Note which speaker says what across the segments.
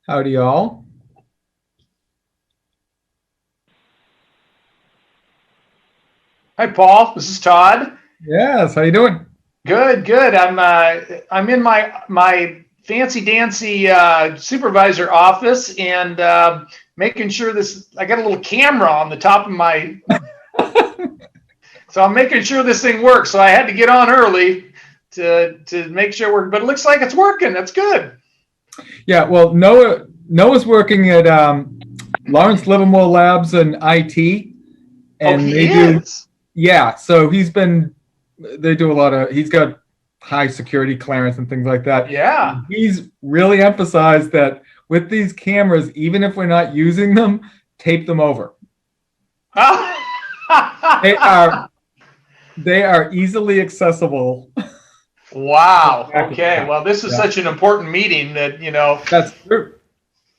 Speaker 1: Howdy, y'all.
Speaker 2: Hi, Paul. This is Todd.
Speaker 1: Yes, how you doing?
Speaker 2: Good, good. I'm in my fancy dancy supervisor office and making sure this. I got a little camera on the top of my, so I'm making sure this thing works. So I had to get on early to make sure we're. But it looks like it's working. That's good.
Speaker 1: Yeah, well, Noah's working at Lawrence Livermore Labs in IT,
Speaker 2: Oh,
Speaker 1: and they
Speaker 2: he
Speaker 1: do.
Speaker 2: is.
Speaker 1: Yeah, so they do a lot of. He's got high security clearance and things like that.
Speaker 2: Yeah.
Speaker 1: He's really emphasized that with these cameras, even if we're not using them, tape them over. They are they are easily accessible.
Speaker 2: Wow.
Speaker 1: Back of the
Speaker 2: Okay.
Speaker 1: house.
Speaker 2: Well, this is
Speaker 1: Yeah,
Speaker 2: such an important meeting that
Speaker 1: that's true.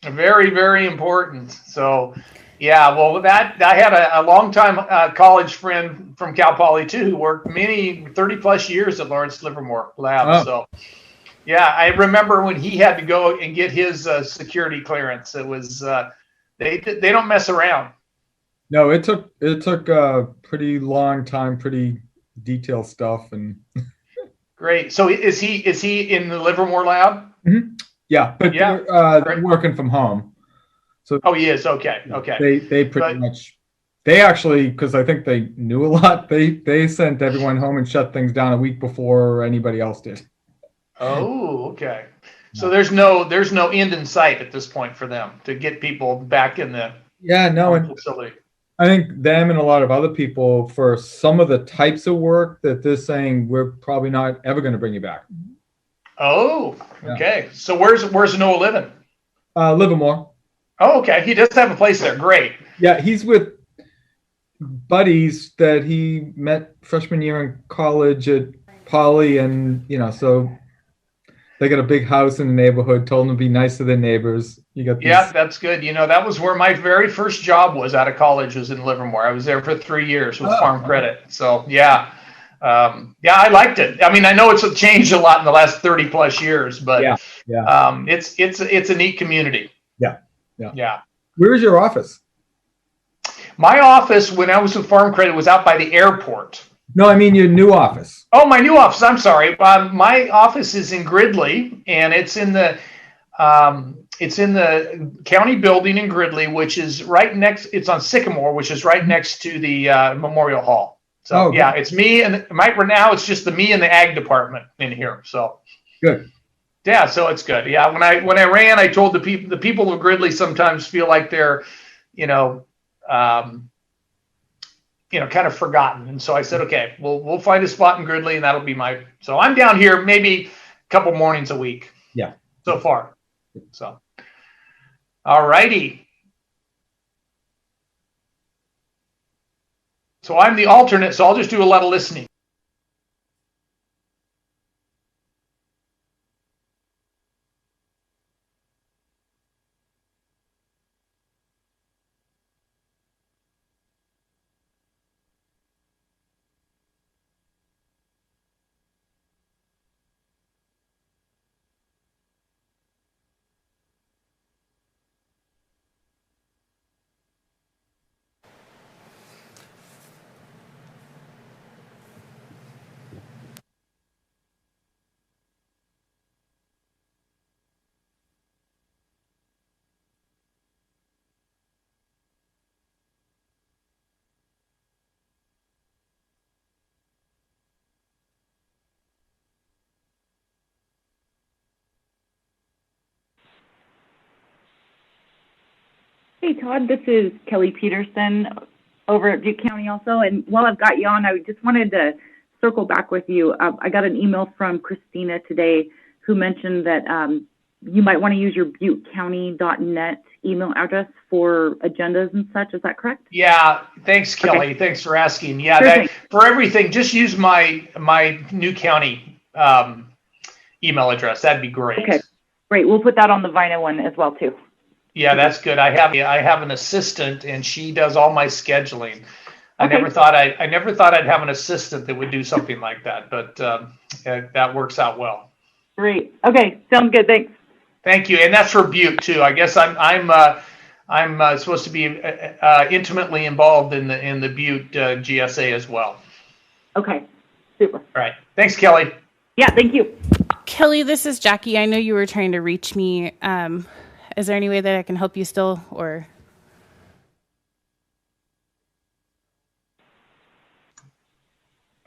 Speaker 2: very, very important. So, yeah, well, that I had a longtime college friend from Cal Poly too, who worked many 30 plus years at Lawrence Livermore Labs.
Speaker 1: Oh,
Speaker 2: So, yeah, I remember when he had to go and get his security clearance. It was they don't mess around.
Speaker 1: no, it took a pretty long time, pretty detailed stuff, and
Speaker 2: Great. So is he in the Livermore lab?
Speaker 1: Mhm. Yeah, but
Speaker 2: Yeah.
Speaker 1: they're
Speaker 2: Great.
Speaker 1: working from home, so
Speaker 2: Oh, he is. Okay.
Speaker 1: yeah,
Speaker 2: Okay.
Speaker 1: they pretty
Speaker 2: But
Speaker 1: much they actually, because I think they knew a lot. They sent everyone home and shut things down a week before anybody else did.
Speaker 2: oh, okay. So
Speaker 1: Yeah,
Speaker 2: there's no end in sight at this point for them to get people back in the
Speaker 1: yeah, no, and
Speaker 2: facility.
Speaker 1: I think them and a lot of other people for some of the types of work that they're saying we're probably not ever going to bring you back.
Speaker 2: Oh,
Speaker 1: Yeah,
Speaker 2: okay. So where's Noah living?
Speaker 1: Livermore.
Speaker 2: Oh, okay. He does have a place there. Great.
Speaker 1: Yeah, he's with buddies that he met freshman year in college at Poly, and so they got a big house in the neighborhood. Told them to be nice to their neighbors. You got
Speaker 2: Yeah,
Speaker 1: these.
Speaker 2: that's good. That was where my very first job was out of college, was in Livermore. I was there for 3 years with
Speaker 1: Oh,
Speaker 2: Farm Credit. So yeah, yeah, I liked it. I mean, I know it's changed a lot in the last 30 plus years, but
Speaker 1: yeah, yeah,
Speaker 2: it's a neat community.
Speaker 1: yeah, yeah.
Speaker 2: Yeah.
Speaker 1: Where is your office?
Speaker 2: My office when I was with Farm Credit was out by the airport.
Speaker 1: No, I mean your new office.
Speaker 2: Oh, my new office. I'm sorry. My office is in Gridley, and it's in the county building in Gridley, which is right next. It's on Sycamore, which is right next to the Memorial Hall. So
Speaker 1: Oh,
Speaker 2: yeah, it's me and right now it's just me and the ag department in here. So
Speaker 1: good.
Speaker 2: yeah, so it's good. Yeah, when I ran, I told the people of Gridley sometimes feel like they're, you know, um, kind of forgotten. And so I said, okay, we'll find a spot in Gridley, and that'll be my. So I'm down here maybe a couple mornings a week
Speaker 1: Yeah.
Speaker 2: so far. So, all righty. So I'm the alternate, so I'll just do a lot of listening.
Speaker 3: Hey Todd, this is Kelly Peterson over at Butte County also. And while I've got you on, I just wanted to circle back with you. I got an email from Christina today who mentioned that you might want to use your buttecounty.net email address for agendas and such. Is that correct?
Speaker 2: Yeah, thanks,
Speaker 3: Okay,
Speaker 2: Kelly. Thanks for asking. Yeah,
Speaker 3: sure
Speaker 2: that
Speaker 3: thing.
Speaker 2: for everything, just use my new county email address. That'd be
Speaker 3: Okay,
Speaker 2: great.
Speaker 3: great. We'll put that on the Vina one as well too.
Speaker 2: Yeah, that's good. I have an assistant, and she does all my scheduling.
Speaker 3: Okay,
Speaker 2: I never thought I'd have an assistant that would do something like that, but that works out well.
Speaker 3: great. Okay, sounds good. Thanks.
Speaker 2: Thank you, and that's for Butte too. I guess I'm supposed to be intimately involved in the Butte GSA as well.
Speaker 3: Okay, super.
Speaker 2: All right, thanks, Kelly.
Speaker 3: Yeah, thank you.
Speaker 4: Kelly, this is Jackie. I know you were trying to reach me. Is there any way that I can help you still, or?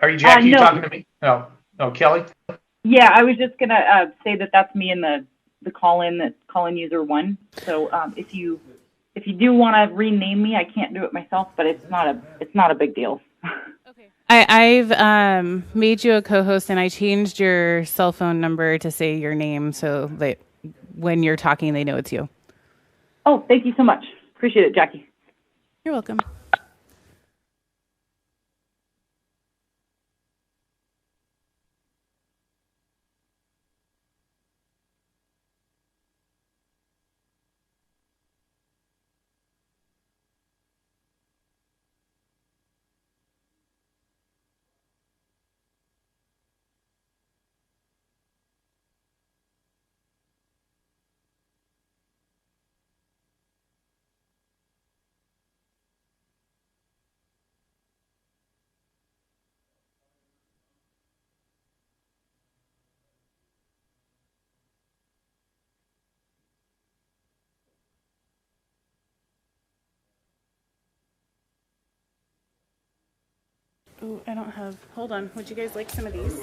Speaker 2: Are you Jackie?
Speaker 3: No.
Speaker 2: You talking to me? No, Kelly.
Speaker 3: Yeah, I was just gonna say that that's me in the call-in user 1. So if you do want to rename me, I can't do it myself, but it's not a big deal.
Speaker 4: Okay. I've made you a co-host, and I changed your cell phone number to say your name so that when you're talking, they know it's you.
Speaker 3: Oh, thank you so much. Appreciate it, Jackie.
Speaker 4: You're welcome. Oh, I don't have. Hold on. Would you guys like some of these?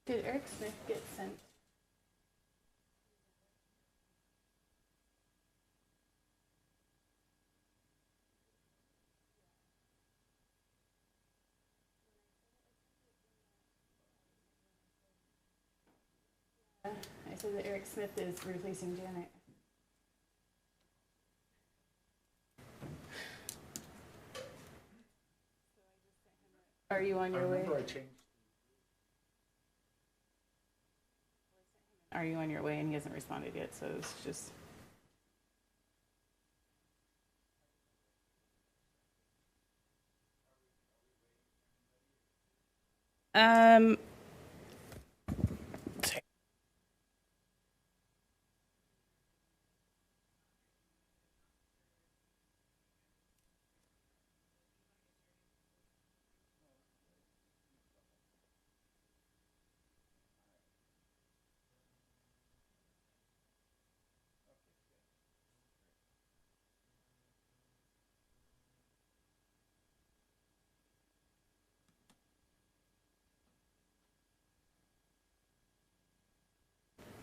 Speaker 4: Did Eric Smith get sent? I said that Eric Smith is replacing Janet. Are you on your way? Are you on your way? And he hasn't responded yet, so it's just. Um.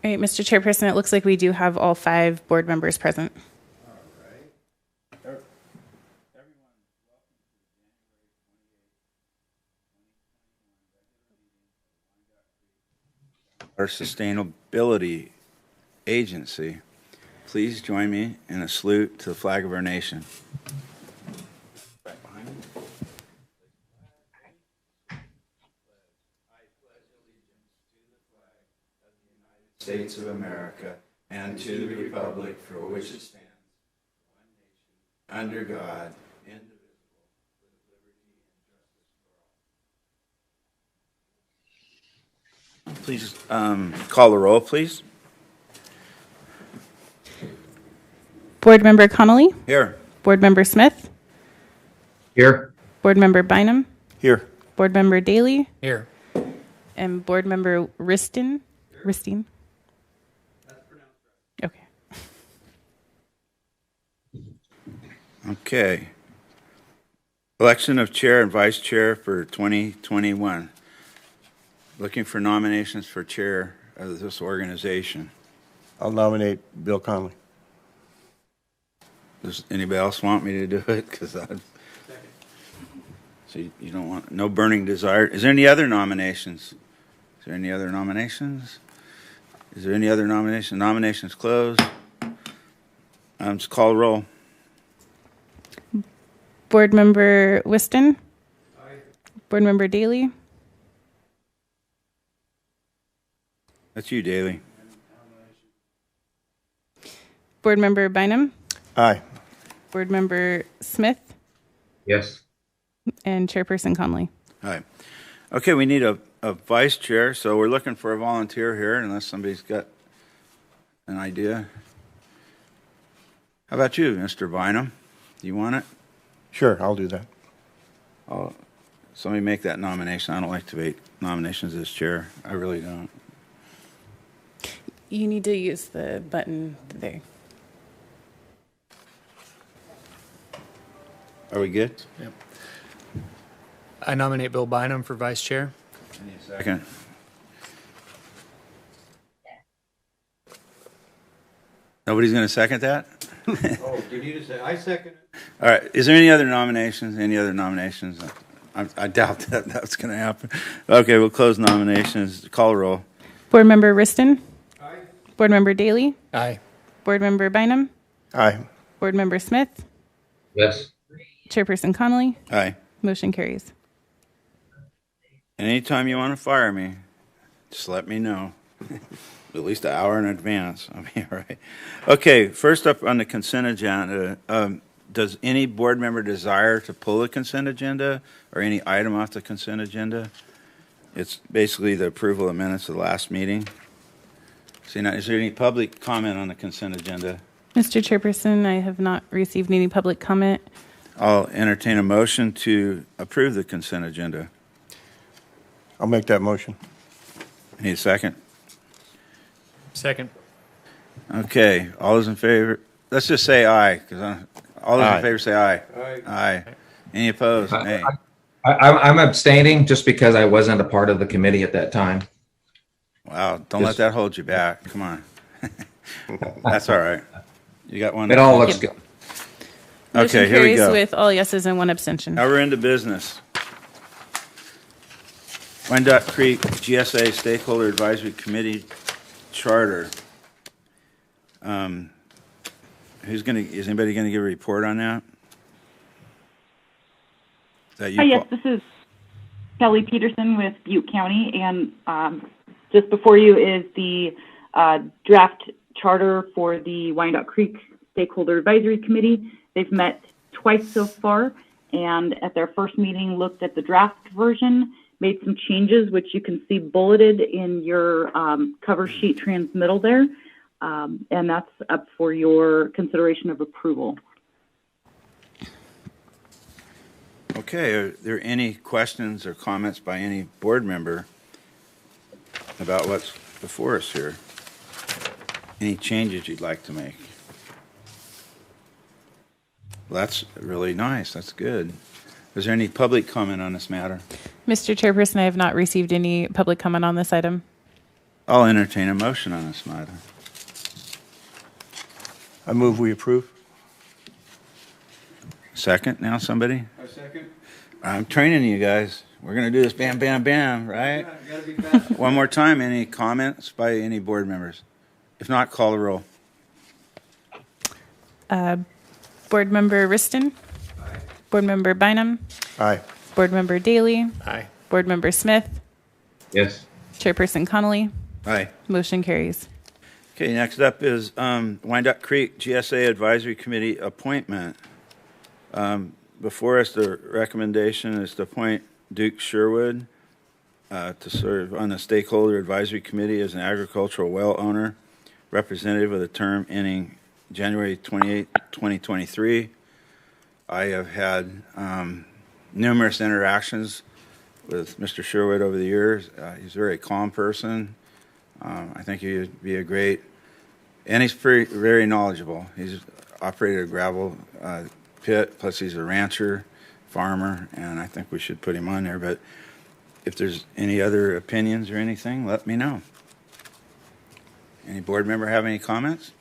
Speaker 4: All right, Mr. Chairperson, it looks like we do have all 5 board members present.
Speaker 5: Our sustainability agency. Please join me in a salute to the flag of our nation. States of America and to the republic for which it stands, one nation, under God, indivisible, with liberty and justice for all. Please call the roll, please.
Speaker 4: Board Member Connolly?
Speaker 5: Here.
Speaker 4: Board Member Smith?
Speaker 1: Here.
Speaker 4: Board Member Bynum?
Speaker 5: Here.
Speaker 4: Board Member Daly?
Speaker 6: Here.
Speaker 4: And Board Member Ristine? That's pronounced
Speaker 5: Okay. Election of chair and vice chair for 2021. Looking for nominations for chair of this organization.
Speaker 6: I'll nominate Bill Conley.
Speaker 5: Does anybody else want me to do it? Because so you don't want no burning desire. Is there any other nominations? Is there any other nominations? Is there any other nomination? Nominations closed. Just call roll.
Speaker 4: Board Member Whiston. Aye. Board Member Daly.
Speaker 5: That's you, Daly.
Speaker 4: Board Member Bynum.
Speaker 6: Aye.
Speaker 4: Board Member Smith.
Speaker 1: Yes.
Speaker 4: And Chairperson Conley.
Speaker 5: Hi. Okay, we need a vice chair, so we're looking for a volunteer here, unless somebody's got an idea. How about you, Mr. Bynum? Do you want it?
Speaker 6: Sure, I'll do that.
Speaker 5: Somebody make that nomination. I don't like to make nominations as chair. I really don't.
Speaker 4: You need to use the button there.
Speaker 5: Are we good?
Speaker 7: Yep. I nominate Bill Bynum for vice chair.
Speaker 5: Give me a second. Nobody's going to second that?
Speaker 6: Oh, you need to say, I second it.
Speaker 5: All right. Is there any other nominations? Any other nominations? I doubt that that's going to happen. Okay, we'll close nominations. Call roll.
Speaker 4: Board Member Wriston.
Speaker 1: Aye.
Speaker 4: Board Member Daly.
Speaker 7: Aye.
Speaker 4: Board Member Bynum.
Speaker 6: Aye.
Speaker 4: Board Member Smith.
Speaker 1: Yes.
Speaker 4: Chairperson Conley.
Speaker 5: Aye.
Speaker 4: Motion carries.
Speaker 5: Anytime you want to fire me, just let me know. At least an hour in advance. I'll be all right. Okay, first up on the consent agenda, does any board member desire to pull the consent agenda or any item off the consent agenda? It's basically the approval of minutes of the last meeting. See, now, is there any public comment on the consent agenda?
Speaker 4: Mr. Chairperson, I have not received any public comment.
Speaker 5: I'll entertain a motion to approve the consent agenda.
Speaker 6: I'll make that motion.
Speaker 5: Need a second?
Speaker 7: Second.
Speaker 5: Okay, all those in favor, let's just say aye, because all those
Speaker 6: Aye.
Speaker 5: in favor say aye. Aye. Any opposed? Nay.
Speaker 8: I'm abstaining just because I wasn't a part of the committee at that time.
Speaker 5: Wow, don't let that hold you back. Come on. That's all right. You got one.
Speaker 8: It all looks good.
Speaker 4: Motion
Speaker 5: Okay, here we
Speaker 4: carries
Speaker 5: go.
Speaker 4: with all yeses and one abstention.
Speaker 5: Now we're into business. Wyandotte Creek GSA Stakeholder Advisory Committee Charter. Is anybody going to give a report on that? Is that you?
Speaker 3: Hi, yes,
Speaker 5: Paul?
Speaker 3: this is Kelly Peterson with Butte County, and just before you is the draft charter for the Wyandotte Creek Stakeholder Advisory Committee. They've met twice so far, and at their first meeting looked at the draft version, made some changes, which you can see bulleted in your cover sheet transmittal there, and that's up for your consideration of approval.
Speaker 5: Okay, are there any questions or comments by any board member about what's before us here? Any changes you'd like to make? Well, that's really nice. That's good. Is there any public comment on this matter?
Speaker 4: Mr. Chairperson, I have not received any public comment on this item.
Speaker 5: I'll entertain a motion on this matter.
Speaker 6: I move we approve.
Speaker 5: Second now, somebody?
Speaker 6: I second.
Speaker 5: I'm training you guys. We're going to do this bam, bam, bam, right? One more time, any comments by any board members? If not, call the roll.
Speaker 4: Board Member Wriston. Aye. Board Member Bynum.
Speaker 6: Aye.
Speaker 4: Board Member Daly.
Speaker 7: Aye.
Speaker 4: Board Member Smith.
Speaker 8: Yes.
Speaker 4: Chairperson Connolly.
Speaker 5: Aye.
Speaker 4: Motion carries.
Speaker 5: Okay, next up is Wyandotte Creek GSA Advisory Committee appointment. Before us, the recommendation is to appoint Duke Sherwood to serve on the Stakeholder Advisory Committee as an agricultural well owner, representative of the term ending January 28, 2023. I have had numerous interactions with Mr. Sherwood over the years. He's a very calm person. I think he would be a great, and he's very knowledgeable. He's operated a gravel pit, plus he's a rancher, farmer, and I think we should put him on there. But if there's any other opinions or anything, let me know. Any board member have any comments?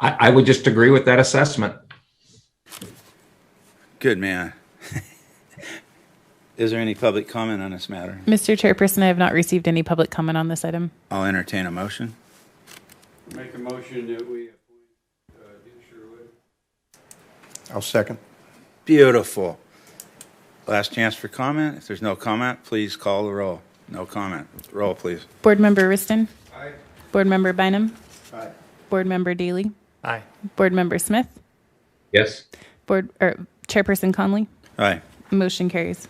Speaker 8: I would just agree with that assessment.
Speaker 5: Good man. Is there any public comment on this matter?
Speaker 4: Mr. Chairperson, I have not received any public comment on this item.
Speaker 5: I'll entertain a motion.
Speaker 6: Make a motion that we appoint Duke Sherwood. I'll second.
Speaker 5: Beautiful. Last chance for comment. If there's no comment, please call the roll. No comment. Roll, please.
Speaker 4: Board Member Riston.
Speaker 6: Aye.
Speaker 4: Board Member Bynum.
Speaker 6: Aye.
Speaker 4: Board Member Daly.
Speaker 7: Aye.
Speaker 4: Board Member Smith.
Speaker 8: Yes.
Speaker 4: Chairperson Conley.
Speaker 5: Aye.
Speaker 4: Motion carries.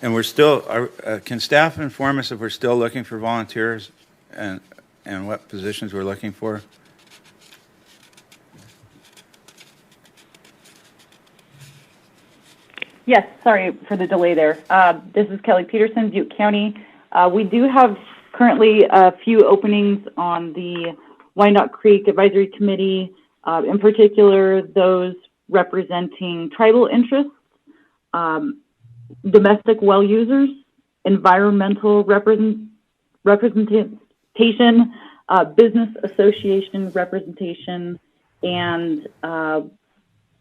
Speaker 5: And we're still, can staff inform us if we're still looking for volunteers and what positions we're looking for?
Speaker 3: Yes, sorry for the delay there. This is Kelly Peterson, Butte County. We do have currently a few openings on the Wyandotte Creek Advisory Committee, in particular those representing tribal interests, domestic well users, environmental representation, business association representation, and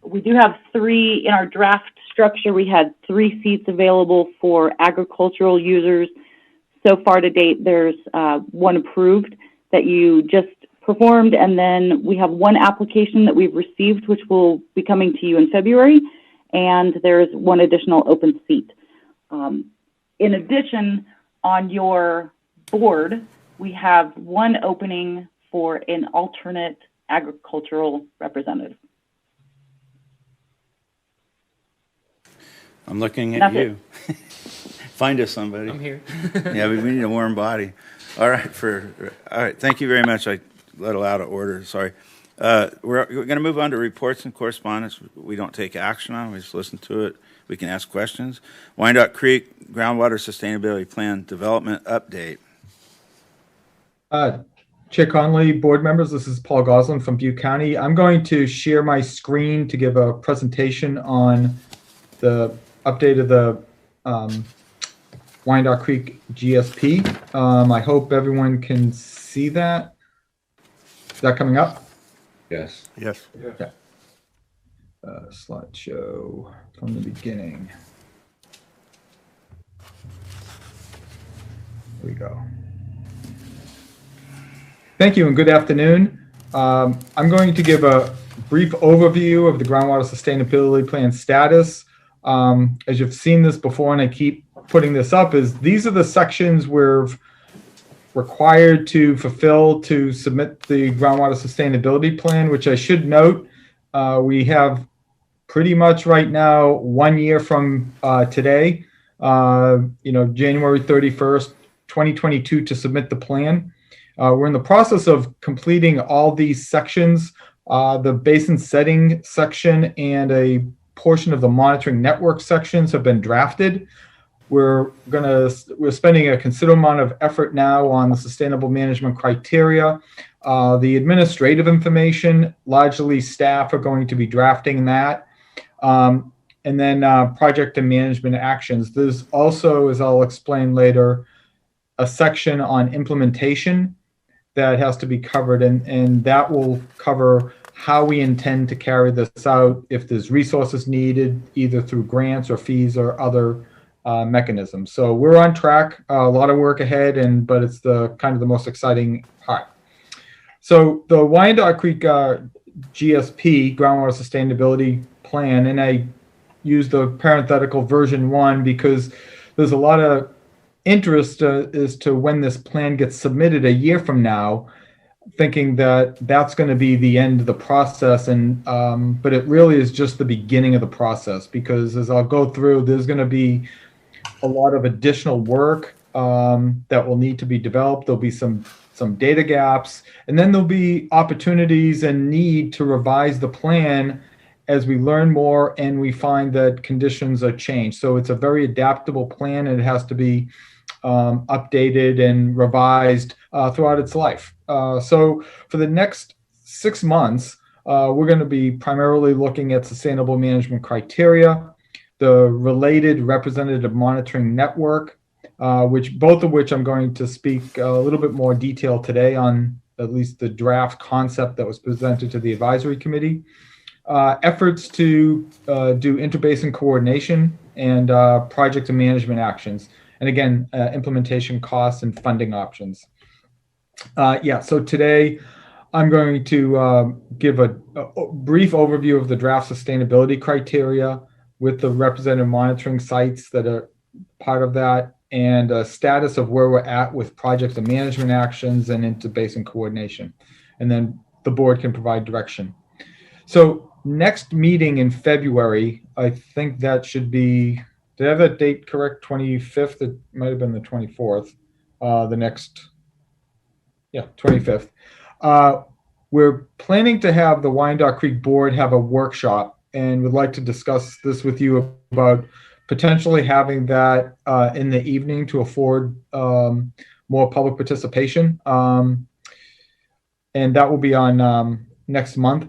Speaker 3: we do have 3 in our draft structure. We had 3 seats available for agricultural users. So far to date, there's 1 approved that you just performed, and then we have 1 application that we've received, which will be coming to you in February, and there's 1 additional open seat. In addition, on your board, we have 1 opening for an alternate agricultural representative.
Speaker 5: I'm looking at you. Find us somebody.
Speaker 7: I'm here.
Speaker 5: Yeah, we need a warm body. All right, thank you very much. I let it out of order, sorry. We're going to move on to reports and correspondence. We don't take action on, we just listen to it. We can ask questions. Wyandotte Creek Groundwater Sustainability Plan Development Update.
Speaker 1: Chair Conley, board members, this is Paul Goslin from Butte County. I'm going to share my screen to give a presentation on the update of the Wyandotte Creek GSP. I hope everyone can see that. Is that coming up?
Speaker 8: Yes.
Speaker 6: Yes.
Speaker 1: Okay. Slideshow from the beginning. Here we go. Thank you and good afternoon. I'm going to give a brief overview of the Groundwater Sustainability Plan status. As you've seen this before, and I keep putting this up, is these are the sections we're required to fulfill to submit the Groundwater Sustainability Plan, which I should note, we have pretty much right now 1 year from today, January 31st, 2022 to submit the plan. We're in the process of completing all these sections, the basin setting section and a portion of the monitoring network sections have been drafted. We're spending a considerable amount of effort now on the sustainable management criteria. The administrative information, largely staff are going to be drafting that. And then project and management actions. There's also, as I'll explain later, a section on implementation that has to be covered, and that will cover how we intend to carry this out, if there's resources needed, either through grants or fees or other mechanisms. So we're on track, a lot of work ahead, but it's the kind of the most exciting part. So the Wyandotte Creek GSP, Groundwater Sustainability Plan, and I use the parenthetical version 1 because there's a lot of interest as to when this plan gets submitted a year from now, thinking that that's going to be the end of the process, and but it really is just the beginning of the process, because as I'll go through, there's going to be a lot of additional work that will need to be developed. There'll be some data gaps, and then there'll be opportunities and need to revise the plan as we learn more and we find that conditions are changed. So it's a very adaptable plan, and it has to be updated and revised throughout its life. So for the next 6 months, We're going to be primarily looking at sustainable management criteria, the related representative monitoring network, both of which I'm going to speak a little bit more detail today on, at least the draft concept that was presented to the advisory committee. Efforts to do interbasin coordination and project and management actions. And again, implementation costs and funding options. So today I'm going to give a brief overview of the draft sustainability criteria with the representative monitoring sites that are part of that, and a status of where we're at with project and management actions and interbasin coordination. And then the board can provide direction. So next meeting in February, I think that should be, did I have that date correct? 25th? It might have been the 24th. 25th. We're planning to have the Wyandotte Creek board have a workshop, and would like to discuss this with you about potentially having that in the evening to afford more public participation. And that will be on next month.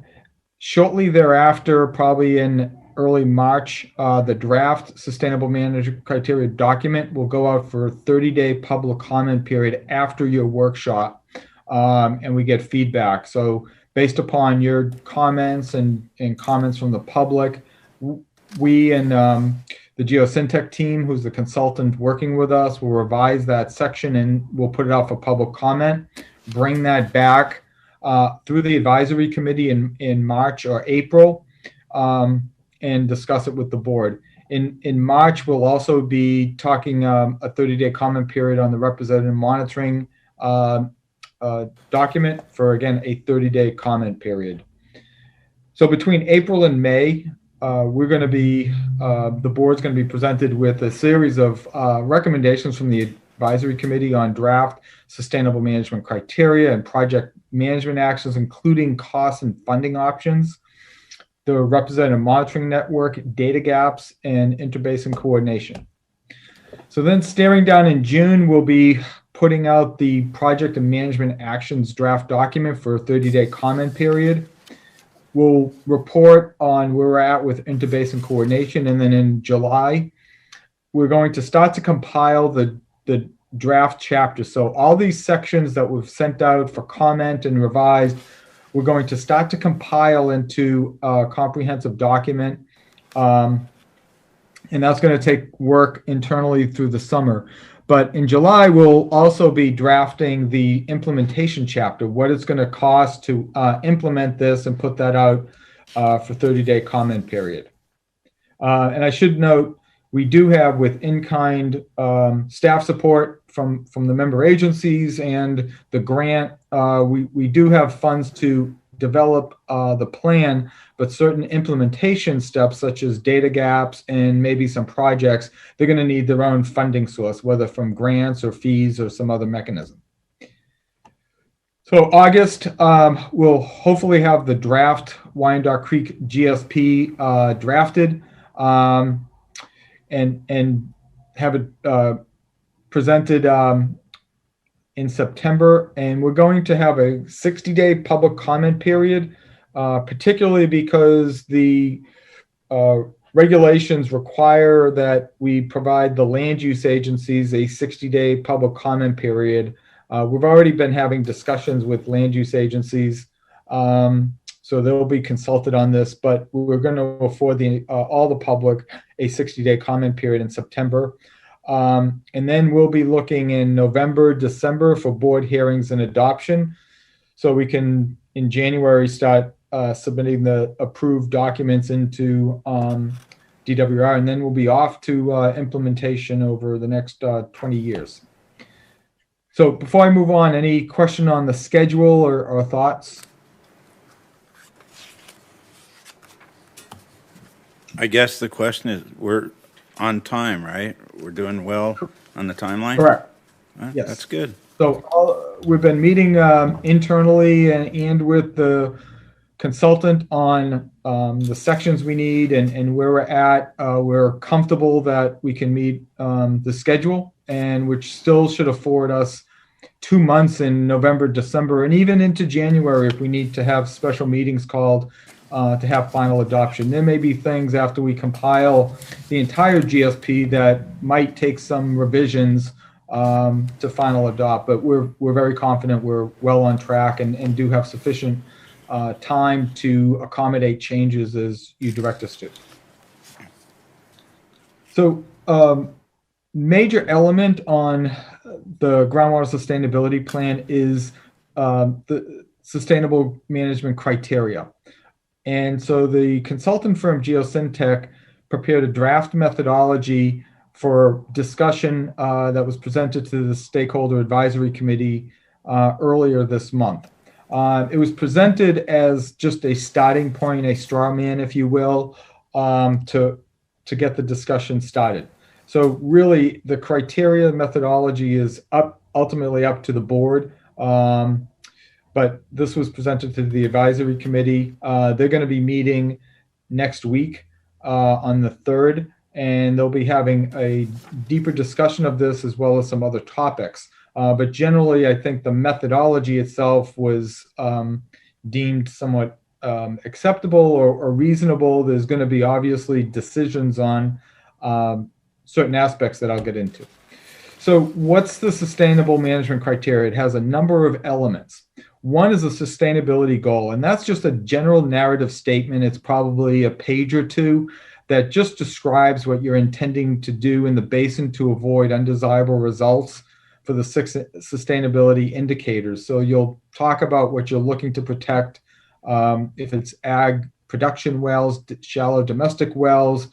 Speaker 1: Shortly thereafter, probably in early March, the draft sustainable management criteria document will go out for a 30-day public comment period after your workshop, and we get feedback. So based upon your comments and comments from the public, we and the Geosyntec team, who's the consultant working with us, will revise that section and we'll put it out for public comment, bring that back through the advisory committee in March or April, and discuss it with the board. In March, we'll also be talking a 30-day comment period on the representative monitoring document for, again, a 30-day comment period. So between April and May, we're going to be, the board's going to be presented with a series of recommendations from the advisory committee on draft sustainable management criteria and project management actions, including cost and funding options, the representative monitoring network, data gaps, and interbasin coordination. So then staring down in June, we'll be putting out the project and management actions draft document for a 30-day comment period. We'll report on where we're at with interbasin coordination. And then in July, we're going to start to compile the draft chapter. So all these sections that we've sent out for comment and revised, we're going to start to compile into a comprehensive document. And that's going to take work internally through the summer. But in July, we'll also be drafting the implementation chapter, what it's going to cost to implement this and put that out for 30-day comment period. And I should note, we do have with in-kind staff support from the member agencies and the grant. We do have funds to develop the plan, but certain implementation steps such as data gaps and maybe some projects, they're going to need their own funding source, whether from grants or fees or some other mechanism. So August, we'll hopefully have the draft Wyandotte Creek GSP drafted and have it presented in September, and we're going to have a 60-day public comment period, particularly because the regulations require that we provide the land use agencies a 60-day public comment period. We've already been having discussions with land use agencies, so they'll be consulted on this, but we're going to afford all the public a 60-day comment period in September. And then we'll be looking in November, December for board hearings and adoption. So we can, in January, start submitting the approved documents into DWR, and then we'll be off to implementation over the next 20 years. So before I move on, any question on the schedule or thoughts?
Speaker 5: I guess the question is, we're on time, right? We're doing well on the timeline?
Speaker 1: Correct.
Speaker 5: Yes. That's good.
Speaker 1: So we've been meeting internally and with the consultant on the sections we need and where we're at. We're comfortable that we can meet the schedule, and which still should afford us 2 months in November, December, and even into January if we need to have special meetings called to have final adoption. There may be things after we compile the entire GSP that might take some revisions to final adopt, but we're very confident we're well on track and do have sufficient time to accommodate changes as you direct us to. So major element on the groundwater sustainability plan is the sustainable management criteria. And so the consultant firm Geosyntec prepared a draft methodology for discussion that was presented to the Stakeholder Advisory Committee earlier this month. It was presented as just a starting point, a straw man, if you will, to get the discussion started. So really, the criteria methodology is ultimately up to the board. But this was presented to the advisory committee. They're going to be meeting next week on the 3rd, and they'll be having a deeper discussion of this as well as some other topics. But generally, I think the methodology itself was deemed somewhat acceptable or reasonable. There's going to be obviously decisions on certain aspects that I'll get into. So what's the sustainable management criteria? It has a number of elements. One is a sustainability goal, and that's just a general narrative statement. It's probably a page or two that just describes what you're intending to do in the basin to avoid undesirable results for the 6 sustainability indicators. So you'll talk about what you're looking to protect, if it's ag production wells, shallow domestic wells,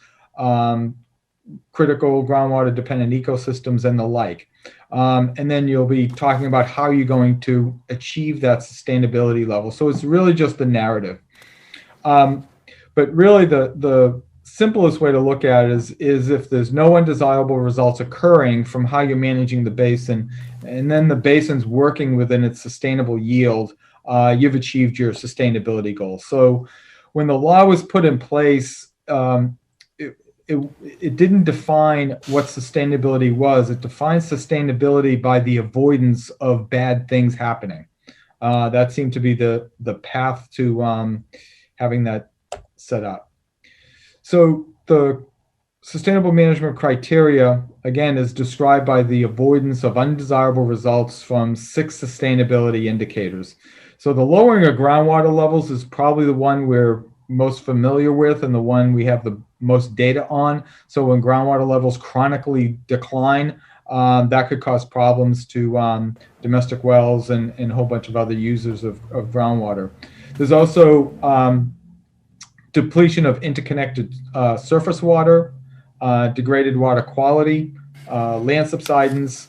Speaker 1: critical groundwater dependent ecosystems, and the like. And then you'll be talking about how you're going to achieve that sustainability level. So it's really just the narrative. But really the simplest way to look at it is if there's no undesirable results occurring from how you're managing the basin, and then the basin's working within its sustainable yield, you've achieved your sustainability goal. So when the law was put in place, it didn't define what sustainability was. It defined sustainability by the avoidance of bad things happening. That seemed to be the path to having that set up. So the sustainable management criteria, again, is described by the avoidance of undesirable results from 6 sustainability indicators. So the lowering of groundwater levels is probably the one we're most familiar with and the one we have the most data on. So when groundwater levels chronically decline, that could cause problems to domestic wells and a whole bunch of other users of groundwater. There's also depletion of interconnected surface water, degraded water quality, land subsidence,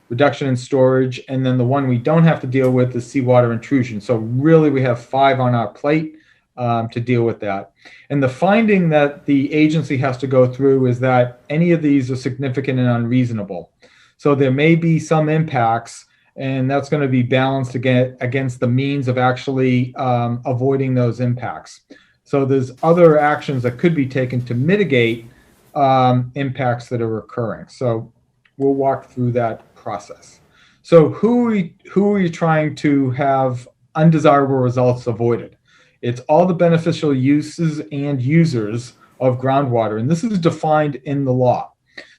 Speaker 1: reduction in storage, and then the one we don't have to deal with is seawater intrusion. So really we have 5 on our plate to deal with that. And the finding that the agency has to go through is that any of these are significant and unreasonable. So there may be some impacts, and that's going to be balanced against the means of actually avoiding those impacts. So there's other actions that could be taken to mitigate impacts that are occurring. So we'll walk through that process. So who are you trying to have undesirable results avoided? It's all the beneficial uses and users of groundwater, and this is defined in the law.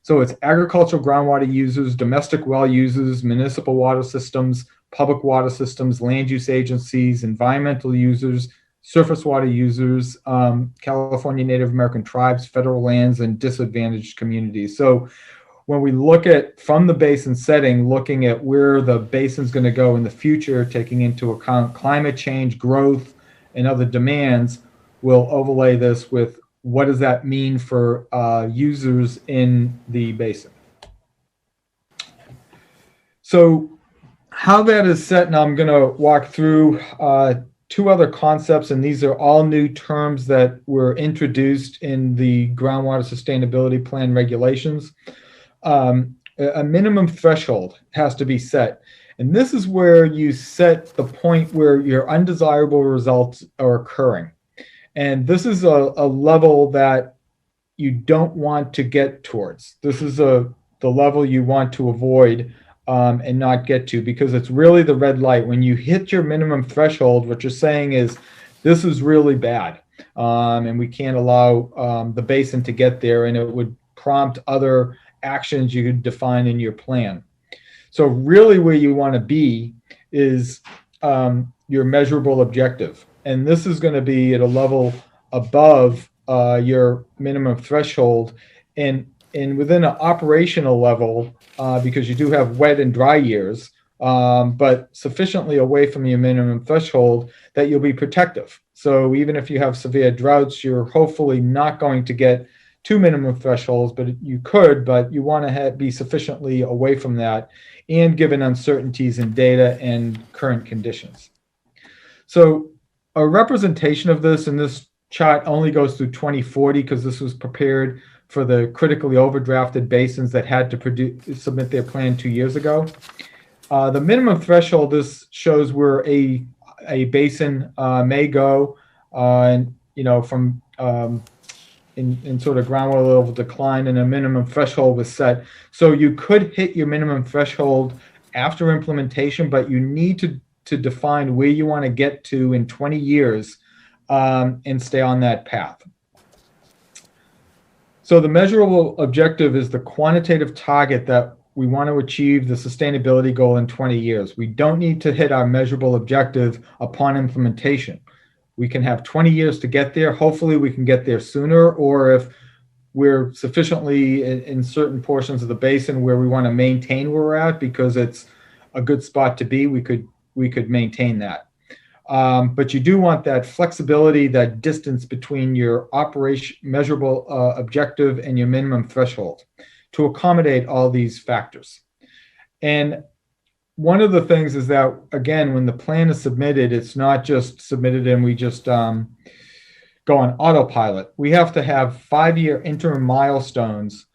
Speaker 1: So it's agricultural groundwater users, domestic well users, municipal water systems, public water systems, land use agencies, environmental users, surface water users, California Native American tribes, federal lands, and disadvantaged communities. So when we look at, from the basin setting, looking at where the basin's going to go in the future, taking into account climate change, growth, and other demands, we'll overlay this with what does that mean for users in the basin. So how that is set, and I'm going to walk through 2 other concepts, and these are all new terms that were introduced in the Groundwater Sustainability Plan regulations. A minimum threshold has to be set. And this is where you set the point where your undesirable results are occurring. And this is a level that you don't want to get towards. This is the level you want to avoid and not get to, because it's really the red light. When you hit your minimum threshold, what you're saying is, this is really bad, and we can't allow the basin to get there, and it would prompt other actions you could define in your plan. So really where you want to be is your measurable objective. And this is going to be at a level above your minimum threshold, and within an operational level, because you do have wet and dry years, but sufficiently away from your minimum threshold that you'll be protective. So even if you have severe droughts, you're hopefully not going to get to minimum thresholds, but you could, but you want to be sufficiently away from that, and given uncertainties in data and current conditions. So a representation of this, and this chart only goes through 2040 because this was prepared for the critically overdrafted basins that had to submit their plan 2 years ago. The minimum threshold, this shows where a basin may go, and from in sort of groundwater level decline, and a minimum threshold was set. So you could hit your minimum threshold after implementation, but you need to define where you want to get to in 20 years and stay on that path. So the measurable objective is the quantitative target that we want to achieve the sustainability goal in 20 years. We don't need to hit our measurable objective upon implementation. We can have 20 years to get there. Hopefully we can get there sooner, or if we're sufficiently in certain portions of the basin where we want to maintain where we're at because it's a good spot to be, we could maintain that. But you do want that flexibility, that distance between your measurable objective and your minimum threshold to accommodate all these factors. And one of the things is that, again, when the plan is submitted, it's not just submitted and we just go on autopilot. We have to have 5-year interim milestones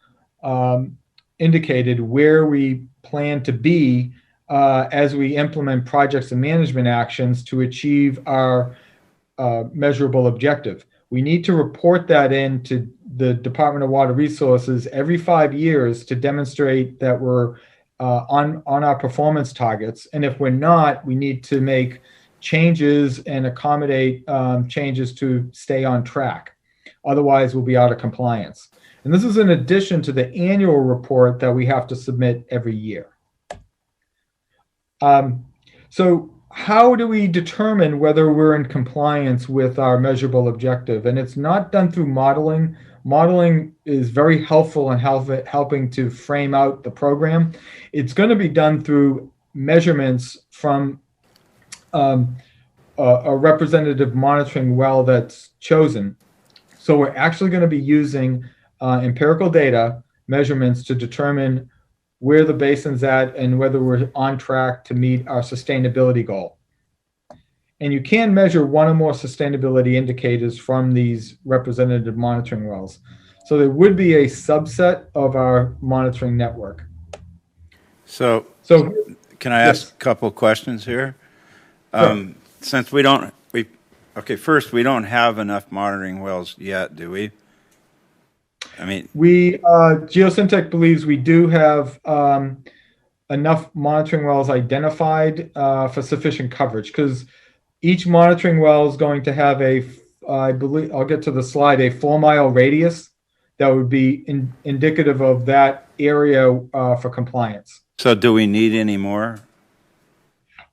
Speaker 1: indicated where we plan to be as we implement projects and management actions to achieve our measurable objective. We need to report that into the Department of Water Resources every 5 years to demonstrate that we're on our performance targets. And if we're not, we need to make changes and accommodate changes to stay on track. Otherwise, we'll be out of compliance. And this is in addition to the annual report that we have to submit every year. So how do we determine whether we're in compliance with our measurable objective? And it's not done through modeling. Modeling is very helpful in helping to frame out the program. It's going to be done through measurements from a representative monitoring well that's chosen. So we're actually going to be using empirical data measurements to determine where the basin's at and whether we're on track to meet our sustainability goal. And you can measure one or more sustainability indicators from these representative monitoring wells. So there would be a subset of our monitoring network.
Speaker 5: So can I ask a couple questions here?
Speaker 1: Sure.
Speaker 5: Since first, we don't have enough monitoring wells yet, do we? I mean,
Speaker 1: Geosyntec believes we do have enough monitoring wells identified for sufficient coverage, because each monitoring well is going to have I believe, I'll get to the slide, a 4-mile radius that would be indicative of that area for compliance.
Speaker 5: So do we need any more?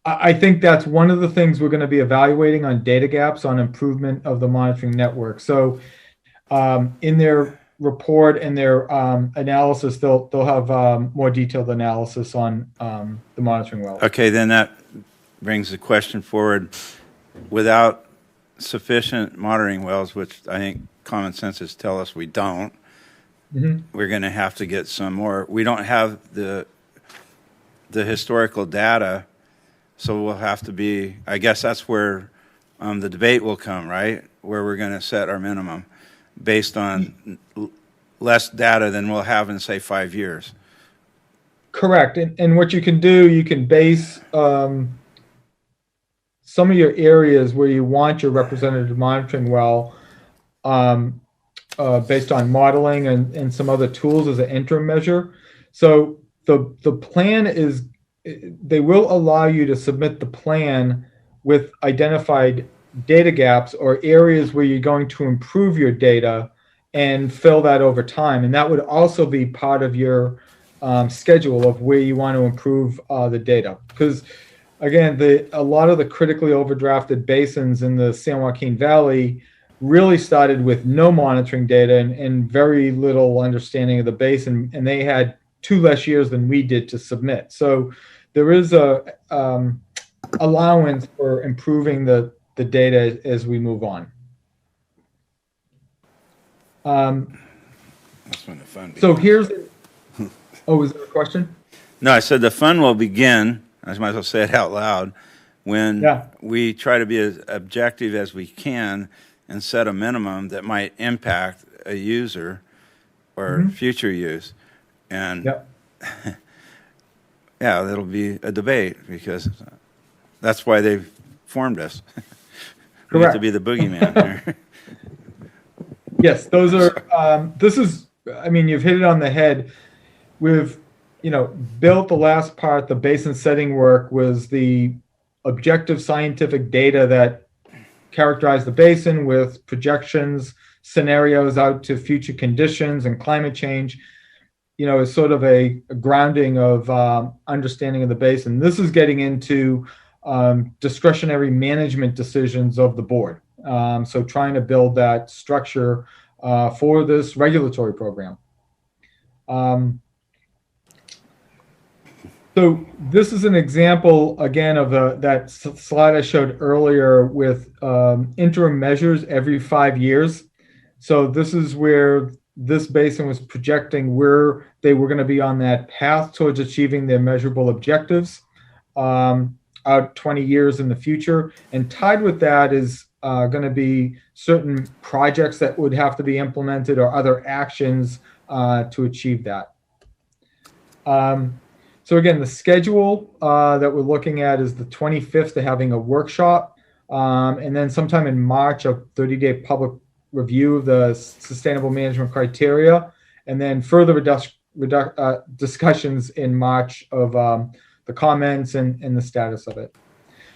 Speaker 1: I think that's one of the things we're going to be evaluating on data gaps on improvement of the monitoring network. So in their report and their analysis, they'll have more detailed analysis on the monitoring wells.
Speaker 5: Okay, then that brings the question forward. Without sufficient monitoring wells, which I think common senses tell us we don't, we're going to have to get some more. We don't have the historical data, so we'll have to be, I guess that's where the debate will come, right? Where we're going to set our minimum based on less data than we'll have in, say, 5 years.
Speaker 1: Correct. And what you can do, you can base some of your areas where you want your representative monitoring well based on modeling and some other tools as an interim measure. So the plan is they will allow you to submit the plan with identified data gaps or areas where you're going to improve your data and fill that over time. And that would also be part of your schedule of where you want to improve the data. Because again, a lot of the critically overdrafted basins in the San Joaquin Valley really started with no monitoring data and very little understanding of the basin, and they had 2 less years than we did to submit. So there is a allowance for improving the data as we move on.
Speaker 5: That's when the fun begins.
Speaker 1: So here's, oh, is there a question?
Speaker 5: No, I said the fun will begin, I might as well say it out loud, when we try to be as objective as we can and set a minimum that might impact a user or future use. And yeah, that'll be a debate because that's why they've formed us. We have to be the boogeyman here.
Speaker 1: Yes, those are, this is, I mean, you've hit it on the head. We've, built the last part, the basin setting work was the objective scientific data that characterized the basin with projections, scenarios out to future conditions and climate change, is sort of a grounding of understanding of the basin. This is getting into discretionary management decisions of the board. So trying to build that structure for this regulatory program. So this is an example, again, of that slide I showed earlier with interim measures every 5 years. So this is where this basin was projecting where they were going to be on that path towards achieving their measurable objectives out 20 years in the future. And tied with that is going to be certain projects that would have to be implemented or other actions to achieve that. So again, the schedule that we're looking at is the 25th to having a workshop, and then sometime in March, a 30-day public review of the sustainable management criteria, and then further discussions in March of the comments and the status of it.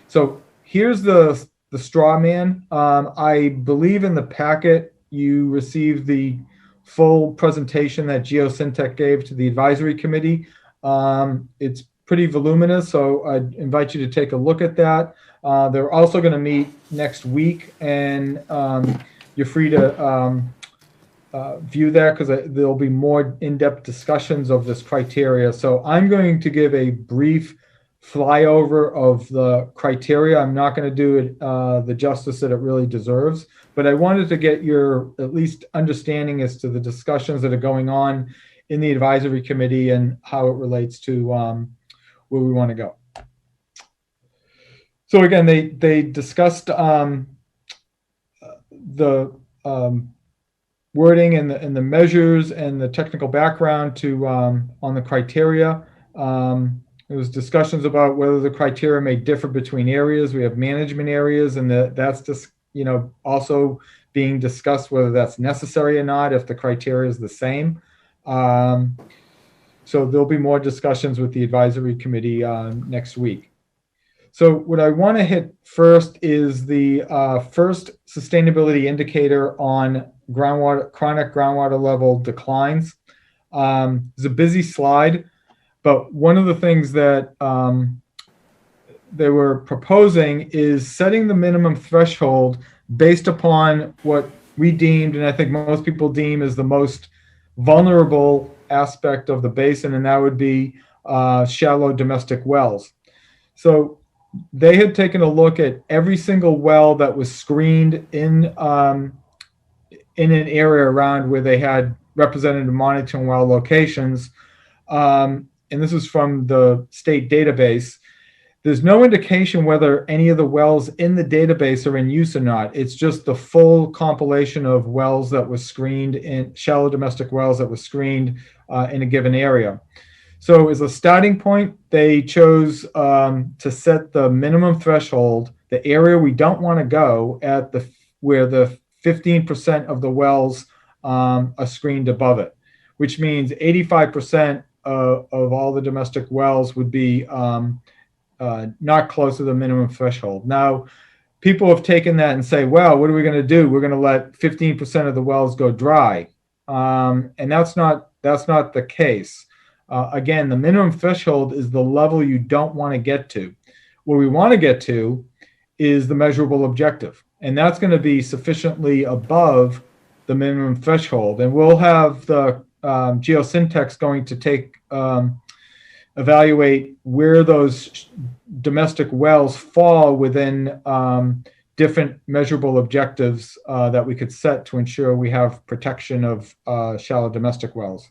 Speaker 1: So here's the straw man. I believe in the packet you received the full presentation that Geosyntec gave to the advisory committee. It's pretty voluminous, so I'd invite you to take a look at that. They're also going to meet next week, and you're free to view that because there'll be more in-depth discussions of this criteria. So I'm going to give a brief flyover of the criteria. I'm not going to do it the justice that it really deserves, but I wanted to get your at least understanding as to the discussions that are going on in the advisory committee and how it relates to where we want to go. So again, they discussed the wording and the measures and the technical background to on the criteria. There was discussions about whether the criteria may differ between areas. We have management areas, and that's just also being discussed whether that's necessary or not if the criteria is the same. So there'll be more discussions with the advisory committee next week. So what I want to hit first is the first sustainability indicator on chronic groundwater level declines. It's a busy slide, but one of the things that they were proposing is setting the minimum threshold based upon what we deemed, and I think most people deem, as the most vulnerable aspect of the basin, and that would be shallow domestic wells. So they had taken a look at every single well that was screened in an area around where they had representative monitoring well locations, and this is from the state database. There's no indication whether any of the wells in the database are in use or not. It's just the full compilation of wells that was screened in shallow domestic wells that was screened in a given area. So as a starting point, they chose to set the minimum threshold, the area we don't want to go at where the 15% of the wells are screened above it, which means 85% of all the domestic wells would be not close to the minimum threshold. Now, people have taken that and say, well, what are we going to do? We're going to let 15% of the wells go dry. And that's not the case. Again, the minimum threshold is the level you don't want to get to. Where we want to get to is the measurable objective. And that's going to be sufficiently above the minimum threshold. And we'll have the geosyntax going to evaluate where those domestic wells fall within different measurable objectives that we could set to ensure we have protection of shallow domestic wells.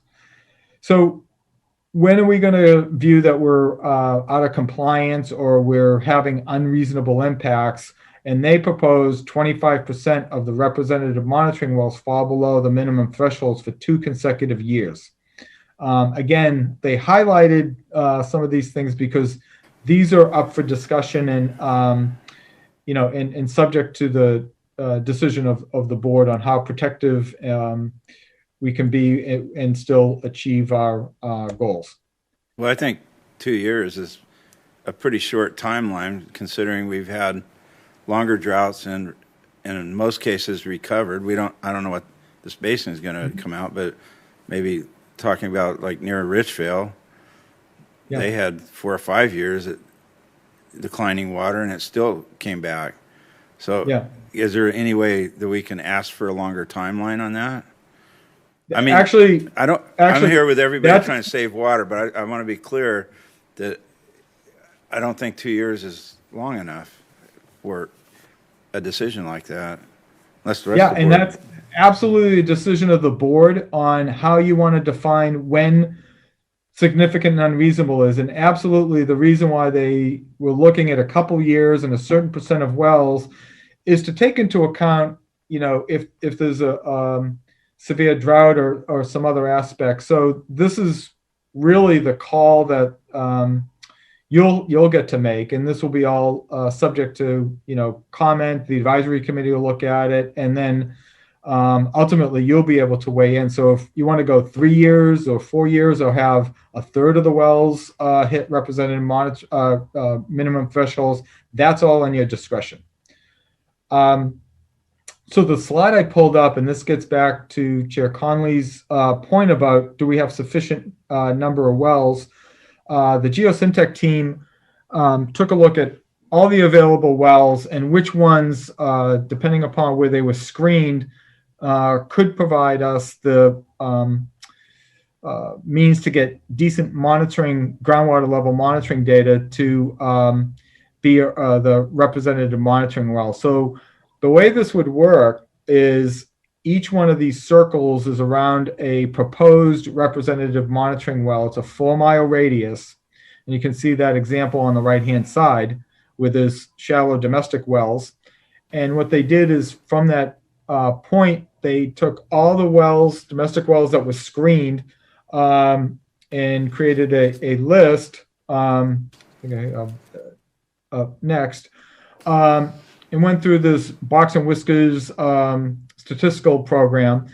Speaker 1: So when are we going to view that we're out of compliance or we're having unreasonable impacts? And they propose 25% of the representative monitoring wells fall below the minimum thresholds for 2 consecutive years. Again, they highlighted some of these things because these are up for discussion and, and subject to the decision of the board on how protective we can be and still achieve our goals.
Speaker 5: Well, I think 2 years is a pretty short timeline considering we've had longer droughts and in most cases recovered. I don't know what this basin is going to come out, but maybe talking about like near Richville, they had 4 or 5 years at declining water and it still came back. So is there any way that we can ask for a longer timeline on that? I mean, I'm here with everybody trying to save water, but I want to be clear that I don't think 2 years is long enough for a decision like that. Unless the rest of the board.
Speaker 1: That's absolutely a decision of the board on how you want to define when significant and unreasonable is. And absolutely the reason why they were looking at a couple years and a certain percent of wells is to take into account, if there's a severe drought or some other aspect. So this is really the call that you'll get to make, and this will be all subject to comment. The advisory committee will look at it, and then ultimately you'll be able to weigh in. So if you want to go 3 years or 4 years or have a third of the wells hit representative minimum thresholds, that's all in your discretion. So the slide I pulled up, and this gets back to Chair Conley's point about do we have sufficient number of wells? The geosyntax team took a look at all the available wells and which ones, depending upon where they were screened, could provide us the means to get decent groundwater level monitoring data to be the representative monitoring well. So the way this would work is each one of these circles is around a proposed representative monitoring well. It's a 4-mile radius. And you can see that example on the right-hand side with this shallow domestic wells. And what they did is from that point, they took all the wells, domestic wells that were screened, and created a list. Next. And went through this box and whiskers statistical program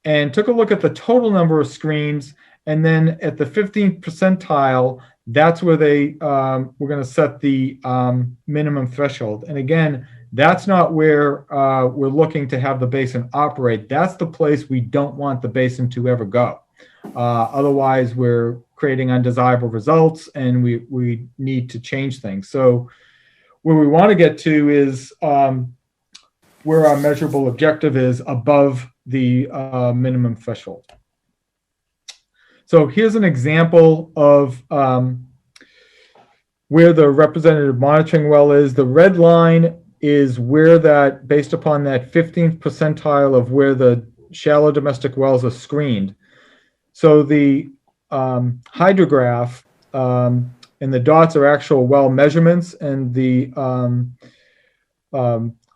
Speaker 1: and took a look at the total number of screens. And then at the 15th percentile, that's where they were going to set the minimum threshold. And again, that's not where we're looking to have the basin operate. That's the place we don't want the basin to ever go. Otherwise, we're creating undesirable results and we need to change things. So where we want to get to is where our measurable objective is above the minimum threshold. So here's an example of where the representative monitoring well is. The red line is where that, based upon that 15th percentile of where the shallow domestic wells are screened. So the hydrograph and the dots are actual well measurements, and the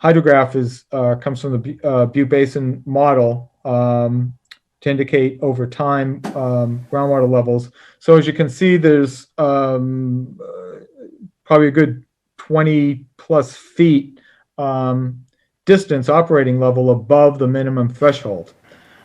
Speaker 1: hydrograph comes from the Butte Basin model to indicate over time groundwater levels. So as you can see, there's probably a good 20 plus feet distance operating level above the minimum threshold.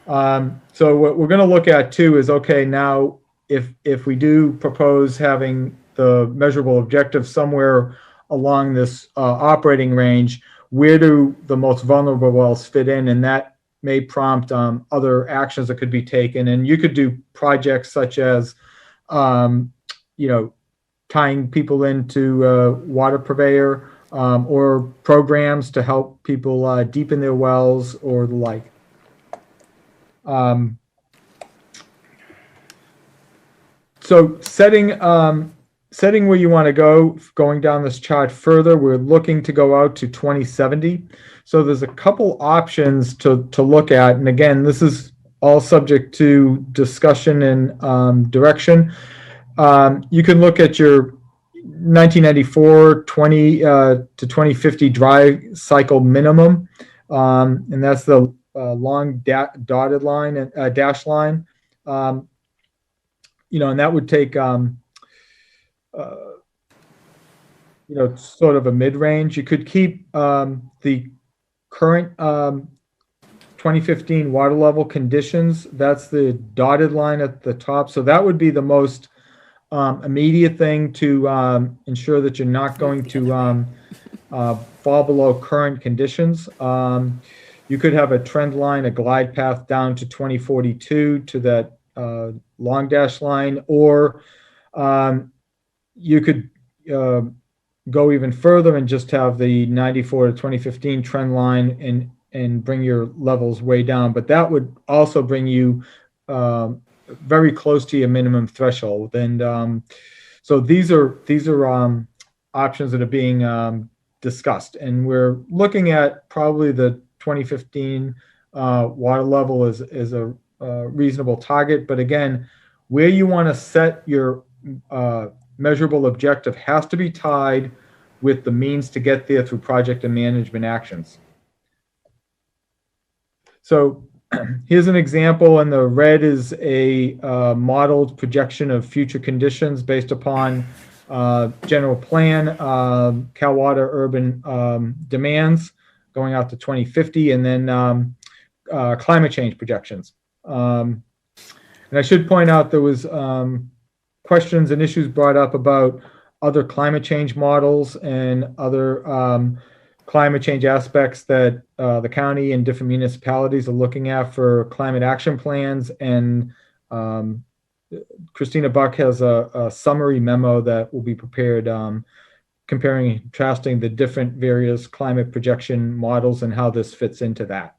Speaker 1: So what we're going to look at too is, okay, now if we do propose having the measurable objective somewhere along this operating range, where do the most vulnerable wells fit in? And that may prompt other actions that could be taken. And you could do projects such as, tying people into water purveyor, or programs to help people deepen their wells or the like. So setting where you want to go, going down this chart further, we're looking to go out to 2070. So there's a couple options to look at. And again, this is all subject to discussion and direction. You can look at your 1994 20 to 2050 dry cycle minimum, and that's the long dotted line and dash line. And that would take sort of a mid-range. You could keep the current 2015 water level conditions. That's the dotted line at the top. So that would be the most immediate thing to ensure that you're not going to fall below current conditions. You could have a trend line, a glide path down to 2042 to that long dash line, or you could go even further and just have the 94 to 2015 trend line and bring your levels way down. But that would also bring you very close to your minimum threshold. And so these are options that are being discussed. And we're looking at probably the 2015 water level is a reasonable target. But again, where you want to set your measurable objective has to be tied with the means to get there through project and management actions. So here's an example, and the red is a modeled projection of future conditions based upon general plan, Cal Water urban demands going out to 2050, and then climate change projections. And I should point out there was questions and issues brought up about other climate change models and other climate change aspects that the county and different municipalities are looking at for climate action plans. And Christina Buck has a summary memo that will be prepared comparing and contrasting the different various climate projection models and how this fits into that.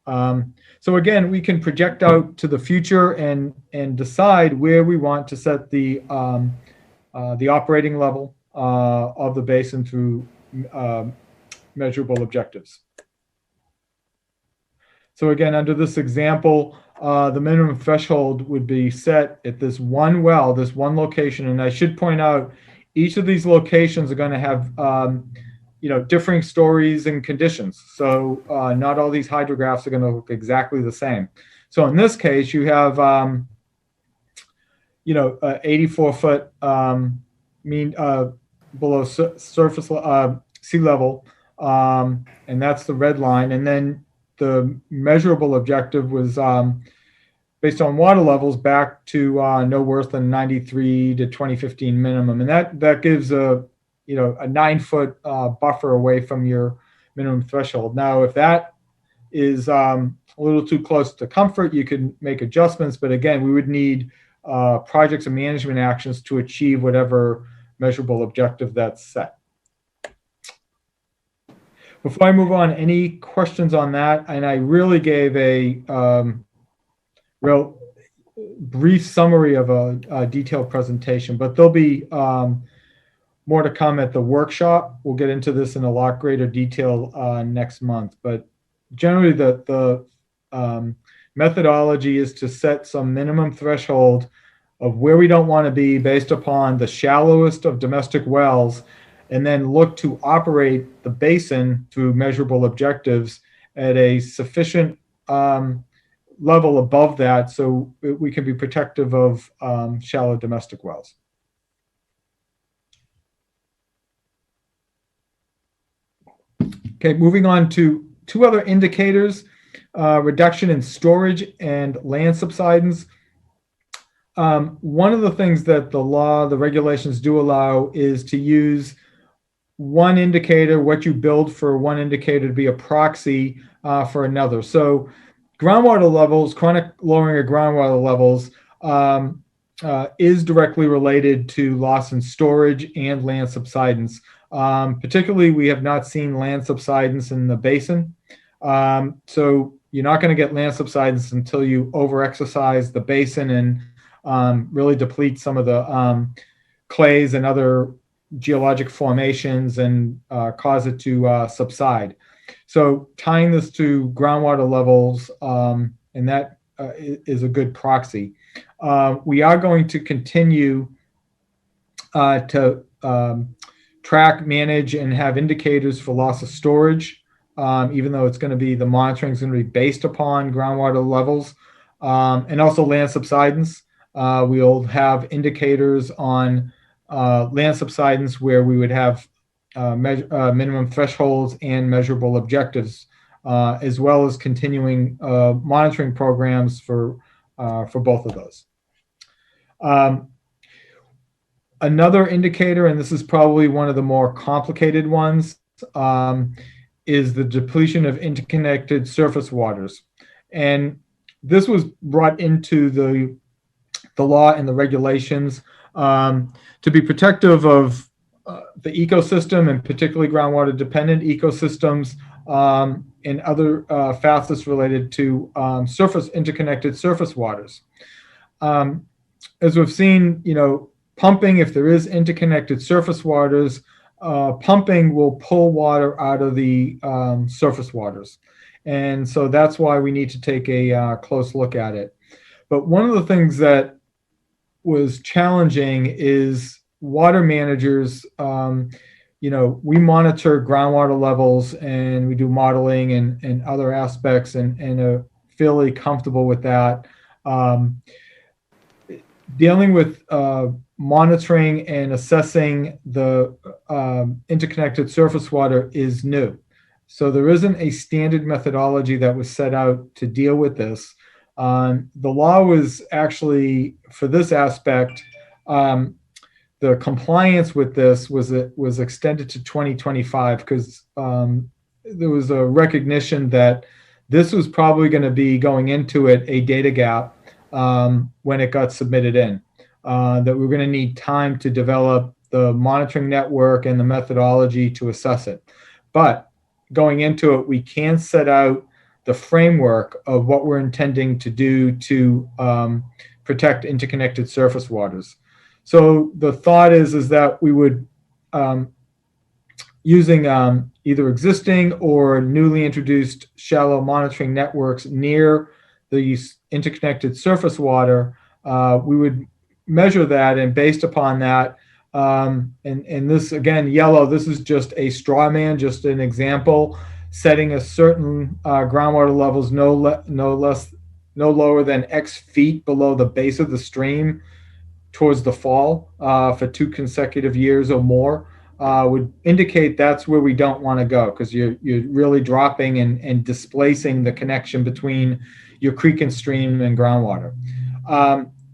Speaker 1: So again, we can project out to the future and decide where we want to set the operating level of the basin through measurable objectives. So again, under this example, the minimum threshold would be set at this one well, this one location. And I should point out, each of these locations are going to have differing stories and conditions. So not all these hydrographs are going to look exactly the same. So in this case, you have 84-foot mean below surface sea level, and that's the red line. And then the measurable objective was based on water levels back to no worse than 93 to 2015 minimum, and that gives a 9-foot buffer away from your minimum threshold. Now, if that is a little too close to comfort, you can make adjustments. But again, we would need projects and management actions to achieve whatever measurable objective that's set. Before I move on, any questions on that? And I really gave a real brief summary of a detailed presentation, but there'll be more to come at the workshop. We'll get into this in a lot greater detail next month. But generally, the methodology is to set some minimum threshold of where we don't want to be based upon the shallowest of domestic wells, and then look to operate the basin through measurable objectives at a sufficient level above that so we can be protective of shallow domestic wells. Okay, moving on to two other indicators, reduction in storage and land subsidence. one of the things that the regulations do allow is to use one indicator, what you build for one indicator, to be a proxy for another. So groundwater levels, chronic lowering of groundwater levels is directly related to loss in storage and land subsidence. Particularly, we have not seen land subsidence in the basin. So you're not going to get land subsidence until you over-exercise the basin and really deplete some of the clays and other geologic formations and cause it to subside. So tying this to groundwater levels, and that is a good proxy. We are going to continue to track, manage, and have indicators for loss of storage, even though it's going to be, the monitoring is going to be based upon groundwater levels, and also land subsidence. We'll have indicators on land subsidence where we would have minimum thresholds and measurable objectives, as well as continuing monitoring programs for both of those. Another indicator, and this is probably one of the more complicated ones, is the depletion of interconnected surface waters. And this was brought into the law and the regulations to be protective of the ecosystem, and particularly groundwater dependent ecosystems, and other facets related to interconnected surface waters. As we've seen, pumping, if there is interconnected surface waters, pumping will pull water out of the surface waters. And so that's why we need to take a close look at it. But one of the things that was challenging is water managers, we monitor groundwater levels and we do modeling and other aspects, and are fairly comfortable with that. Dealing with monitoring and assessing the interconnected surface water is new. So there isn't a standard methodology that was set out to deal with this. The law was actually, for this aspect, the compliance with this was extended to 2025 because there was a recognition that this was probably going to be, going into it, a data gap when it got submitted in. That we're going to need time to develop the monitoring network and the methodology to assess it. But going into it, we can set out the framework of what we're intending to do to protect interconnected surface waters. So the thought is that we would, using either existing or newly introduced shallow monitoring networks near the interconnected surface water, we would measure that, and based upon that, and this, again, yellow, this is just a straw man, just an example, setting a certain groundwater levels no lower than X feet below the base of the stream towards the fall for 2 consecutive years or more, would indicate that's where we don't want to go, because you're really dropping and displacing the connection between your creek and stream and groundwater.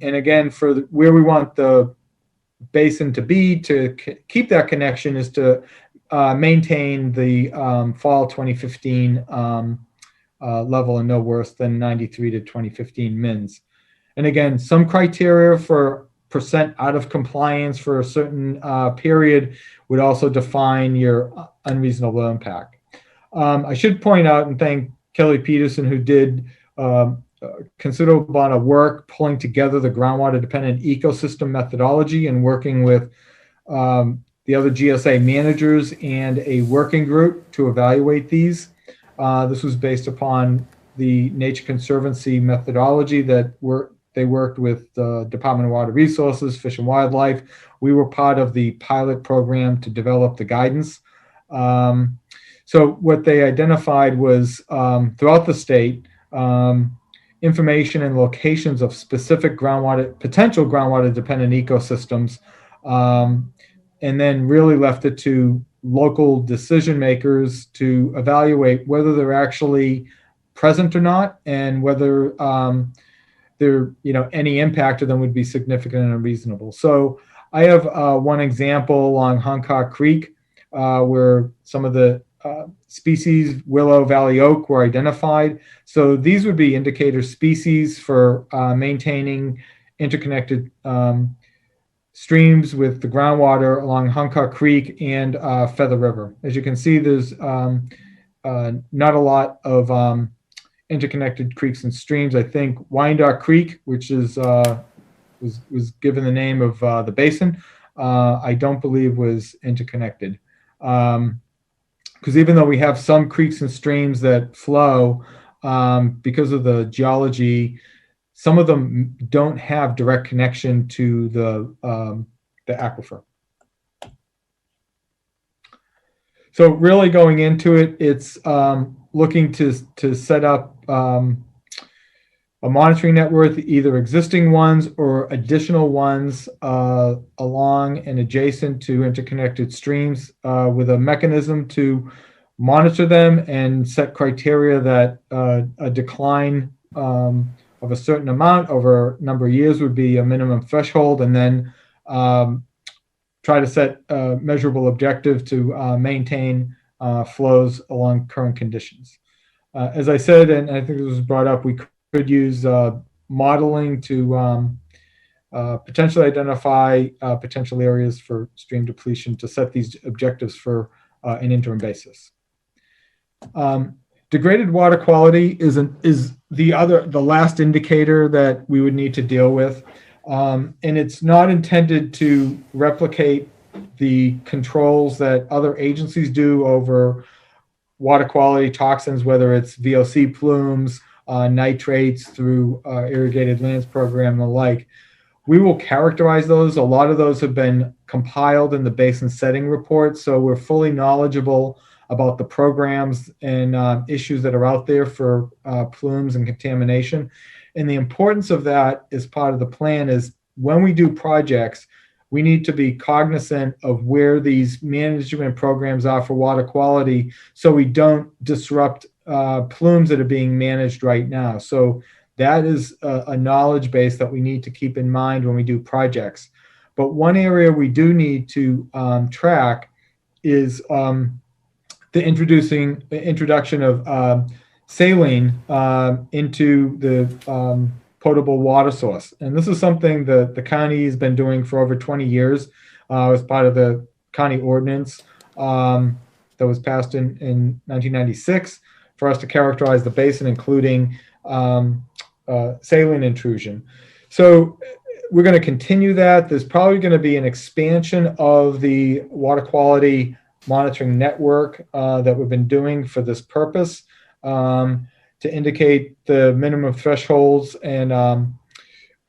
Speaker 1: And again, for where we want the basin to be to keep that connection is to maintain the fall 2015 level and no worse than 93 to 2015 mins. And again, some criteria for percent out of compliance for a certain period would also define your unreasonable impact. I should point out and thank Kelly Peterson, who did considerable amount of work pulling together the groundwater dependent ecosystem methodology and working with the other GSA managers and a working group to evaluate these. This was based upon the Nature Conservancy methodology that they worked with the Department of Water Resources, Fish and Wildlife. We were part of the pilot program to develop the guidance. So what they identified was throughout the state, information and locations of specific potential groundwater dependent ecosystems, and then really left it to local decision makers to evaluate whether they're actually present or not, and whether there, any impact to them would be significant and unreasonable. So I have one example along Hancock Creek where some of the species, willow, valley oak, were identified. So these would be indicator species for maintaining interconnected streams with the groundwater along Hancock Creek and Feather River. As you can see, there's not a lot of interconnected creeks and streams. I think Wyandotte Creek, which is was given the name of the basin, I don't believe was interconnected. Because even though we have some creeks and streams that flow, because of the geology, some of them don't have direct connection to the aquifer. So really going into it, it's looking to set up a monitoring network, either existing ones or additional ones along and adjacent to interconnected streams with a mechanism to monitor them and set criteria that a decline of a certain amount over a number of years would be a minimum threshold, and then try to set a measurable objective to maintain flows along current conditions. As I said, and I think this was brought up, we could use modeling to potentially identify potential areas for stream depletion to set these objectives for an interim basis. Degraded water quality is the last indicator that we would need to deal with, and it's not intended to replicate the controls that other agencies do over water quality toxins, whether it's VOC plumes, nitrates through irrigated lands program and the like. We will characterize those. A lot of those have been compiled in the basin setting report, so we're fully knowledgeable about the programs and issues that are out there for plumes and contamination. And the importance of that as part of the plan is when we do projects, we need to be cognizant of where these management programs are for water quality so we don't disrupt plumes that are being managed right now. So that is a knowledge base that we need to keep in mind when we do projects. But one area we do need to track is the introduction of saline into the potable water source. And this is something that the county has been doing for over 20 years as part of the county ordinance that was passed in 1996 for us to characterize the basin, including saline intrusion. So we're going to continue that. There's probably going to be an expansion of the water quality monitoring network that we've been doing for this purpose, to indicate the minimum thresholds and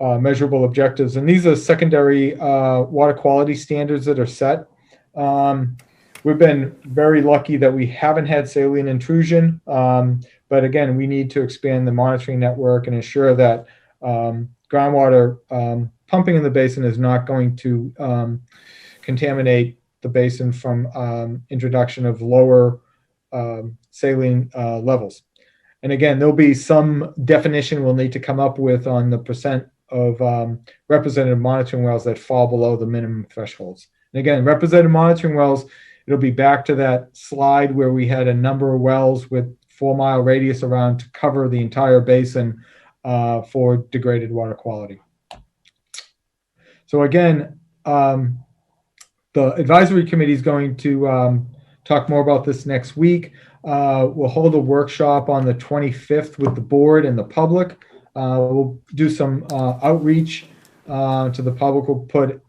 Speaker 1: measurable objectives. And these are secondary water quality standards that are set. We've been very lucky that we haven't had saline intrusion, but again, we need to expand the monitoring network and ensure that groundwater pumping in the basin is not going to contaminate the basin from introduction of lower saline levels. And again, there'll be some definition we'll need to come up with on the percent of representative monitoring wells that fall below the minimum thresholds. And again, representative monitoring wells, it'll be back to that slide where we had a number of wells with 4-mile radius around to cover the entire basin for degraded water quality. So again, the advisory committee is going to talk more about this next week. We'll hold a workshop on the 25th with the board and the public. We'll do some outreach to the public. We'll put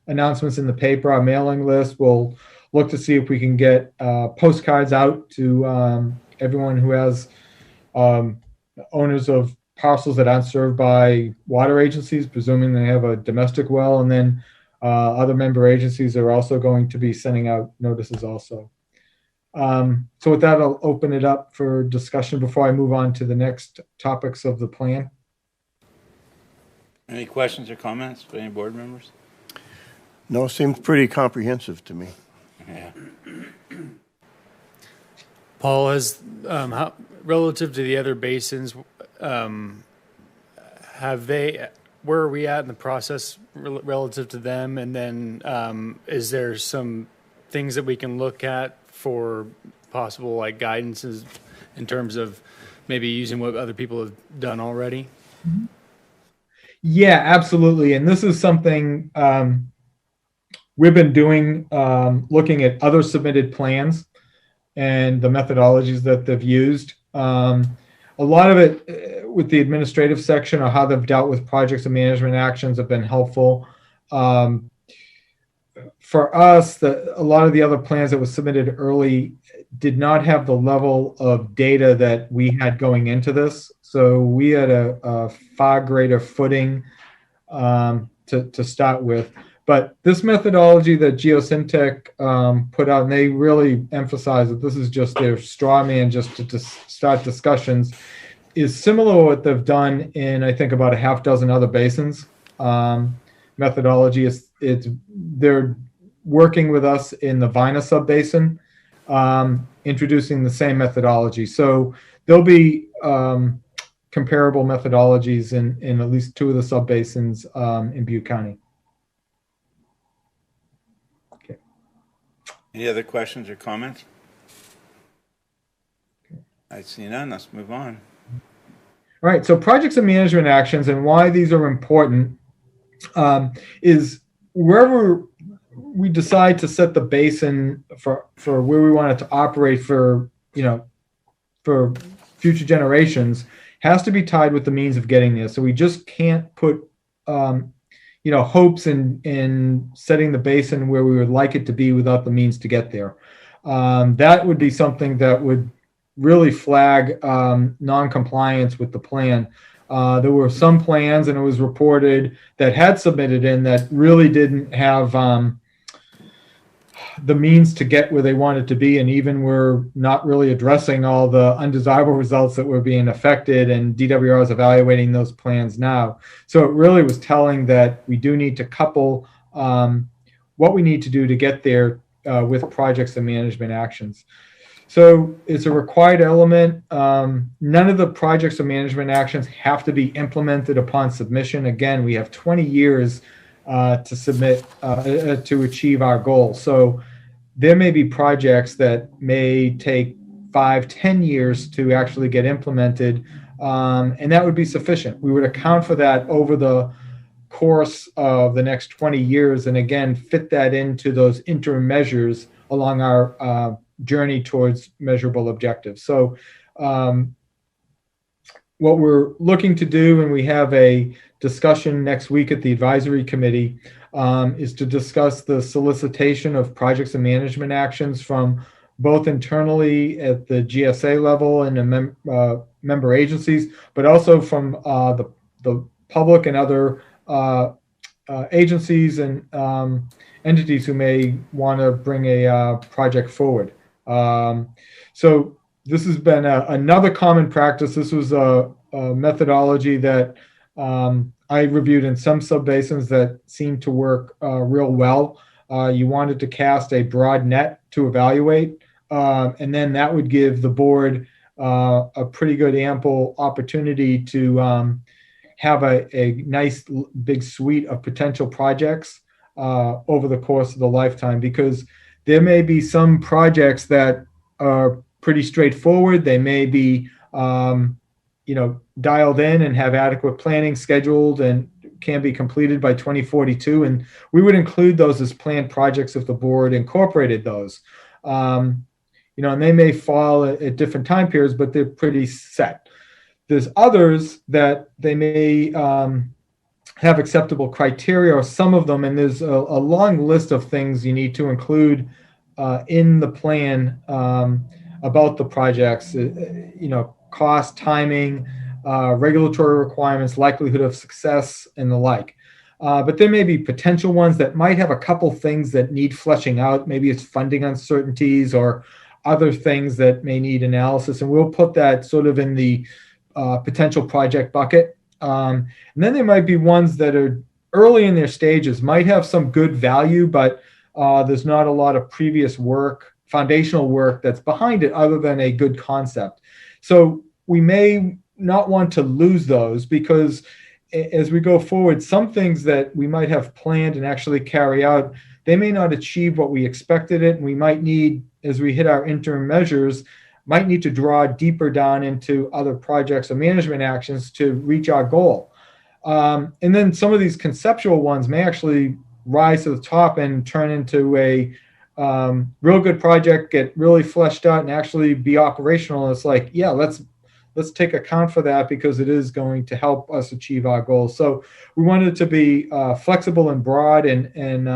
Speaker 1: announcements in the paper, our mailing list. We'll look to see if we can get postcards out to everyone who has owners of parcels that aren't served by water agencies, presuming they have a domestic well, and then other member agencies are also going to be sending out notices also. So with that, I'll open it up for discussion before I move on to the next topics of the plan.
Speaker 5: Any questions or comments by any board members?
Speaker 6: No, seems pretty comprehensive to me.
Speaker 5: Yeah.
Speaker 7: Paul, has how, relative to the other basins, where are we at in the process relative to them? And then is there some things that we can look at for possible like guidances in terms of maybe using what other people have done already?
Speaker 1: Yeah, absolutely. And this is something we've been doing, looking at other submitted plans and the methodologies that they've used. A lot of it with the administrative section or how they've dealt with projects and management actions have been helpful. For us, a lot of the other plans that was submitted early did not have the level of data that we had going into this. So we had a far greater footing to start with. But this methodology that Geosyntec put out, and they really emphasize that this is just their straw man just to start discussions, is similar to what they've done in, I think, about a half dozen other basins. Methodology they're working with us in the Vina subbasin, introducing the same methodology. So there'll be comparable methodologies in at least two of the subbasins in Butte County. Okay.
Speaker 5: Any other questions or comments? I see none. Let's move on.
Speaker 1: All right. So projects and management actions and why these are important is wherever we decide to set the basin for where we want it to operate for future generations has to be tied with the means of getting there. So we just can't put hopes in setting the basin where we would like it to be without the means to get there. That would be something that would really flag non-compliance with the plan. There were some plans, and it was reported, that had submitted in that really didn't have the means to get where they wanted to be, and even were not really addressing all the undesirable results that were being affected, and DWR is evaluating those plans now. So it really was telling that we do need to couple what we need to do to get there with projects and management actions. So it's a required element. None of the projects or management actions have to be implemented upon submission. Again, we have 20 years to submit to achieve our goal. So there may be projects that may take 5-10 years to actually get implemented, and that would be sufficient. We would account for that over the course of the next 20 years, and again, fit that into those interim measures along our journey towards measurable objectives. So what we're looking to do, and we have a discussion next week at the advisory committee, is to discuss the solicitation of projects and management actions from both internally at the GSA level and the member agencies, but also from the public and other agencies and entities who may want to bring a project forward. So this has been another common practice. This was a methodology that I reviewed in some subbasins that seemed to work real well. You wanted to cast a broad net to evaluate, and then that would give the board a pretty good ample opportunity to have a nice big suite of potential projects over the course of the lifetime, because there may be some projects that are pretty straightforward. They may be, dialed in and have adequate planning scheduled and can be completed by 2042. And we would include those as planned projects if the board incorporated those. And they may fall at different time periods, but they're pretty set. There's others that they may have acceptable criteria, or some of them, and there's a long list of things you need to include in the plan about the projects, cost, timing, regulatory requirements, likelihood of success, and the like. But there may be potential ones that might have a couple things that need fleshing out. Maybe it's funding uncertainties or other things that may need analysis, and we'll put that sort of in the potential project bucket. And then there might be ones that are early in their stages, might have some good value, but there's not a lot of previous work, foundational work that's behind it other than a good concept. So we may not want to lose those, because as we go forward, some things that we might have planned and actually carry out, they may not achieve what we expected it. And we might need, as we hit our interim measures, might need to draw deeper down into other projects or management actions to reach our goal. And then some of these conceptual ones may actually rise to the top and turn into a real good project, get really fleshed out and actually be operational. It's like, yeah, let's take account for that because it is going to help us achieve our goals. So we wanted to be flexible and broad and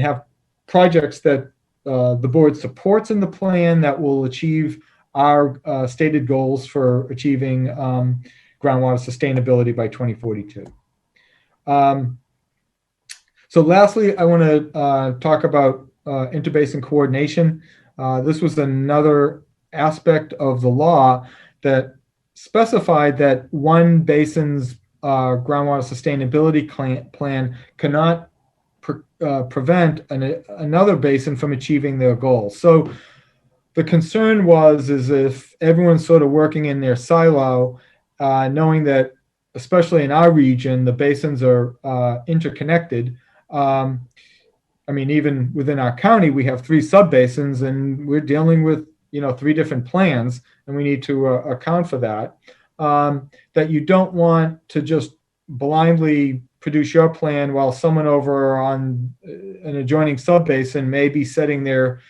Speaker 1: have projects that the board supports in the plan that will achieve our stated goals for achieving groundwater sustainability by 2042. So lastly, I want to talk about interbasin coordination. This was another aspect of the law that specified that one basin's groundwater sustainability plan cannot prevent another basin from achieving their goals. So the concern is if everyone's sort of working in their silo, knowing that, especially in our region, the basins are interconnected. I mean, even within our county, we have 3 subbasins, and we're dealing with 3 different plans, and we need to account for that. That you don't want to just blindly produce your plan while someone over on an adjoining subbasin may be setting their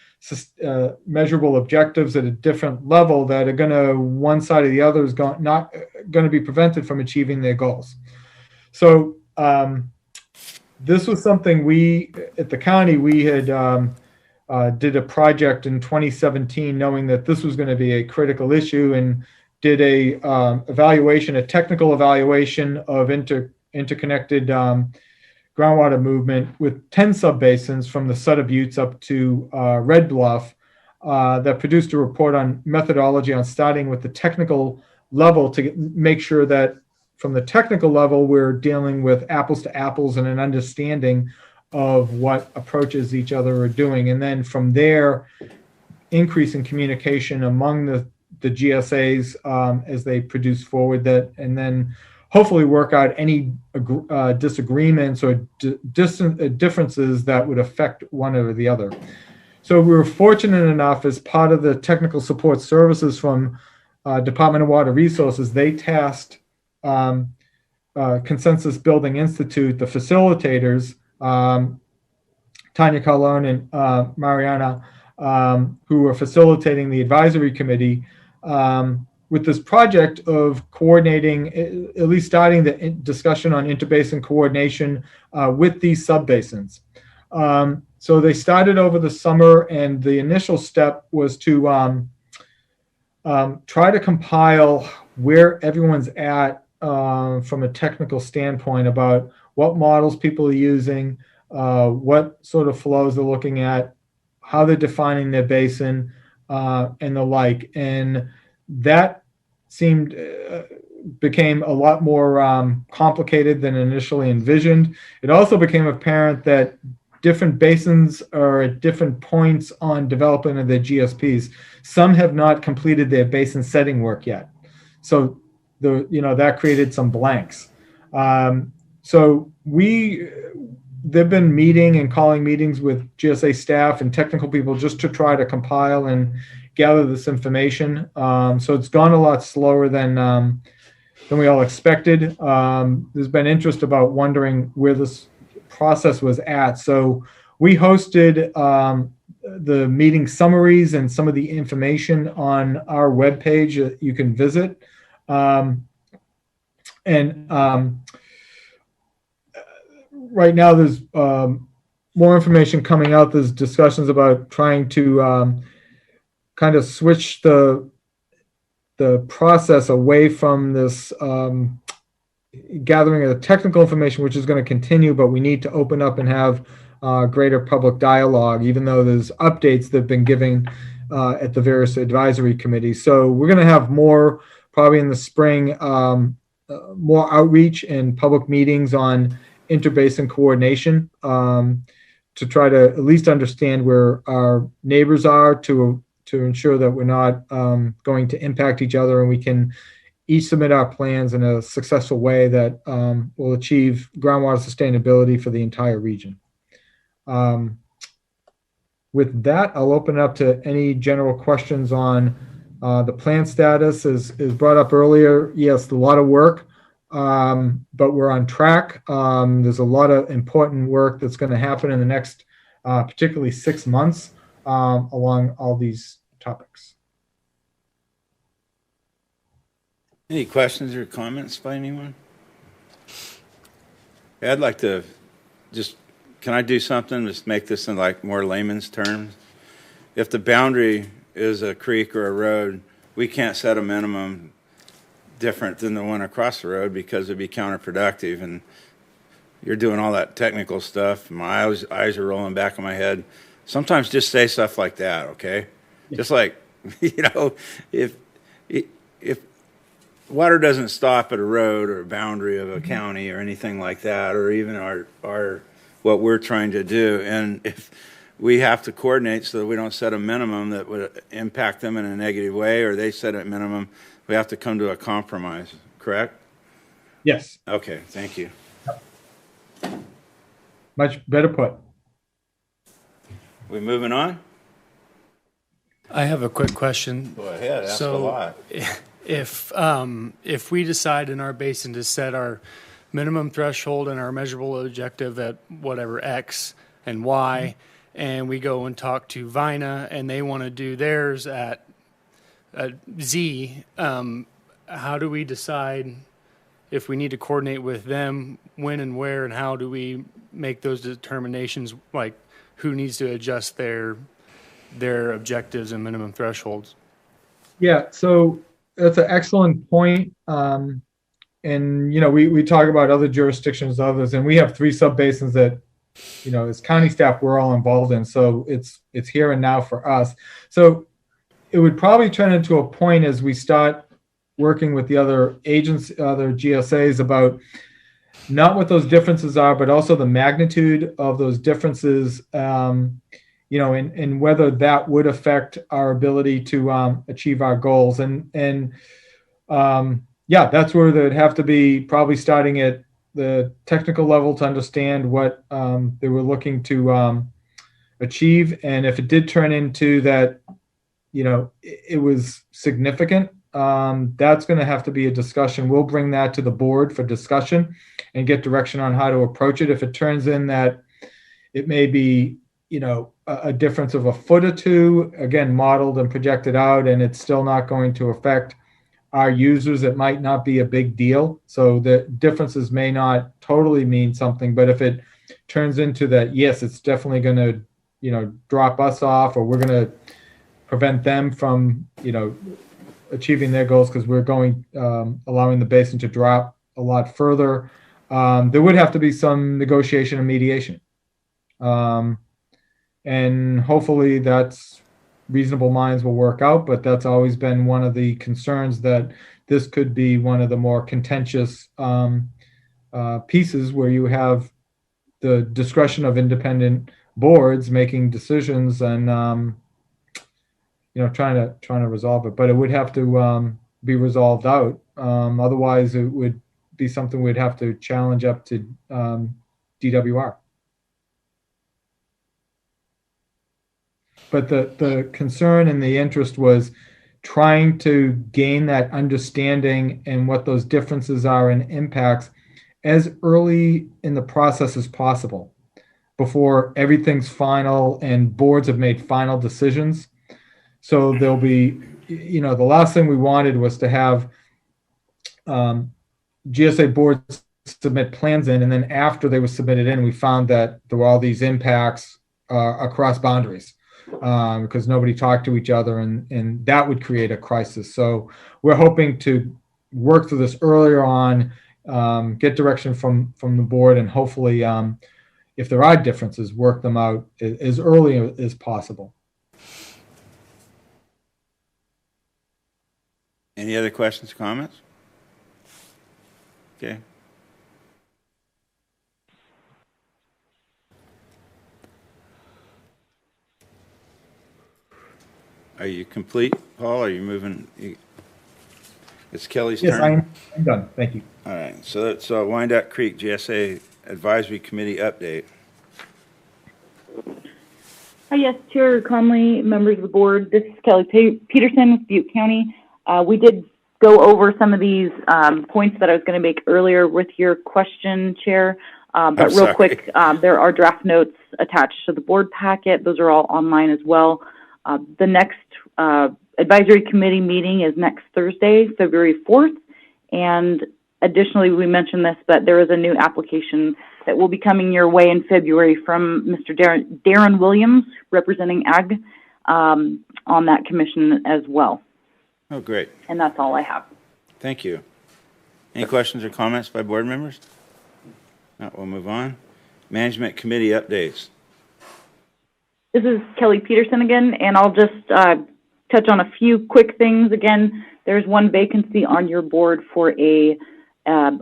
Speaker 1: measurable objectives at a different level that are going to, one side or the other is not going to be prevented from achieving their goals. So this was something we at the county, we had did a project in 2017 knowing that this was going to be a critical issue, and did a technical evaluation of interconnected groundwater movement with 10 subbasins from the Sutter Buttes up to Red Bluff that produced a report on methodology on starting with the technical level to make sure that from the technical level, we're dealing with apples to apples and an understanding of what approaches each other are doing. And then from there, increasing communication among the GSAs as they produce forward that, and then hopefully work out any disagreements or differences that would affect one or the other. So we were fortunate enough, as part of the technical support services from Department of Water Resources, they tasked Consensus Building Institute, the facilitators, Tanya Carlone and Mariana, who were facilitating the advisory committee, with this project of coordinating, at least starting the discussion on interbasin coordination with these subbasins. So they started over the summer, and the initial step was to try to compile where everyone's at from a technical standpoint about what models people are using, what sort of flows they're looking at, how they're defining their basin, and the like. And that became a lot more complicated than initially envisioned. It also became apparent that different basins are at different points on development of their GSPs. Some have not completed their basin setting work yet. So that created some blanks. So they've been meeting and calling meetings with GSA staff and technical people just to try to compile and gather this information. So it's gone a lot slower than we all expected. There's been interest about wondering where this process was at. So we hosted the meeting summaries and some of the information on our webpage that you can visit. Right now there's more information coming out. There's discussions about trying to kind of switch the process away from this gathering of the technical information, which is going to continue, but we need to open up and have greater public dialogue, even though there's updates that have been given at the various advisory committees. So we're going to have more, probably in the spring, more outreach and public meetings on interbasin coordination to try to at least understand where our neighbors are to ensure that we're not going to impact each other, and we can each submit our plans in a successful way that will achieve groundwater sustainability for the entire region. With that, I'll open it up to any general questions on the plan status. Is brought up earlier. Yes, a lot of work, but we're on track. There's a lot of important work that's going to happen in the next, particularly 6 months, along all these topics.
Speaker 5: Any questions or comments by anyone? I'd like to just, can I do something to make this in like more layman's terms? If the boundary is a creek or a road, we can't set a minimum different than the one across the road because it'd be counterproductive. And you're doing all that technical stuff. My eyes are rolling back in my head. Sometimes just say stuff like that, okay? Yeah. Just like, if water doesn't stop at a road or a boundary of a county or anything like that, or even our what we're trying to do, and if we have to coordinate so that we don't set a minimum that would impact them in a negative way, or they set a minimum, we have to come to a compromise, correct?
Speaker 1: Yes.
Speaker 5: Okay, thank you.
Speaker 1: Much better put.
Speaker 5: We moving on?
Speaker 7: I have a quick question.
Speaker 5: Go ahead, ask a lot.
Speaker 7: If we decide in our basin to set our minimum threshold and our measurable objective at whatever X and Y, and we go and talk to Vina and they want to do theirs at Z, how do we decide if we need to coordinate with them, when and where, and how do we make those determinations, like who needs to adjust their objectives and minimum thresholds? Yeah,
Speaker 1: so that's an excellent point. And, we talk about other jurisdictions, others, and we have 3 sub-basins that, as county staff, we're all involved in. So it's here and now for us. So it would probably turn into a point as we start working with the other agents, other GSAs, about not what those differences are, but also the magnitude of those differences, and whether that would affect our ability to achieve our goals. Yeah, that's where they'd have to be, probably starting at the technical level to understand what they were looking to achieve. And if it did turn into that, it was significant, that's going to have to be a discussion. We'll bring that to the board for discussion and get direction on how to approach it. If it turns in that it may be, a difference of a foot or two, again, modeled and projected out, and it's still not going to affect our users, it might not be a big deal. So the differences may not totally mean something, but if it turns into that, yes, it's definitely going to, drop us off, or we're going to prevent them from, achieving their goals because we're going, allowing the basin to drop a lot further, there would have to be some negotiation and mediation. And hopefully that's reasonable minds will work out, but that's always been one of the concerns, that this could be one of the more contentious pieces where you have the discretion of independent boards making decisions and trying to resolve it. But it would have to be resolved out. Otherwise, it would be something we'd have to challenge up to DWR. But the concern and the interest was trying to gain that understanding and what those differences are and impacts as early in the process as possible, before everything's final and boards have made final decisions. So there'll be, the last thing we wanted was to have GSA boards submit plans in, and then after they were submitted in, we found that there were all these impacts across boundaries. Because nobody talked to each other, and that would create a crisis. So we're hoping to work through this earlier on, get direction from the board, and hopefully, if there are differences, work them out as early as possible.
Speaker 5: Any other questions or comments? Okay. Are you complete, Paul? Are you moving? It's Kelly's
Speaker 1: Yes,
Speaker 5: turn.
Speaker 1: I'm done. Thank you.
Speaker 5: All right, so that's Wyandotte Creek GSA Advisory Committee update.
Speaker 3: Hi, yes, Chair Conley, members of the board. This is Kelly Peterson with Butte County. We did go over some of these points that I was going to make earlier with your question, Chair. But real quick, there are draft notes attached to the board packet. Those are all online as well. The next advisory committee meeting is next Thursday, February 4th. And additionally, we mentioned this, but there is a new application that will be coming your way in February from Mr. Darren Williams, representing Ag, on that commission as well.
Speaker 5: Oh, great.
Speaker 3: And that's all I have.
Speaker 5: Thank you. Any questions or comments by board members? No, we'll move on. Management committee updates.
Speaker 3: This is Kelly Peterson again, and I'll just touch on a few quick things. Again, there's one vacancy on your board for a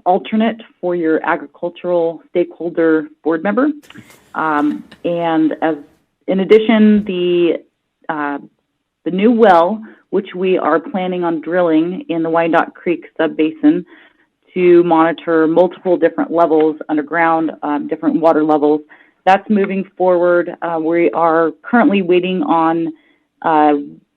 Speaker 3: alternate for your agricultural stakeholder board member. And as in addition, the new well, which we are planning on drilling in the Wyandotte Creek subbasin to monitor multiple different levels underground, different water levels. That's moving forward. We are currently waiting on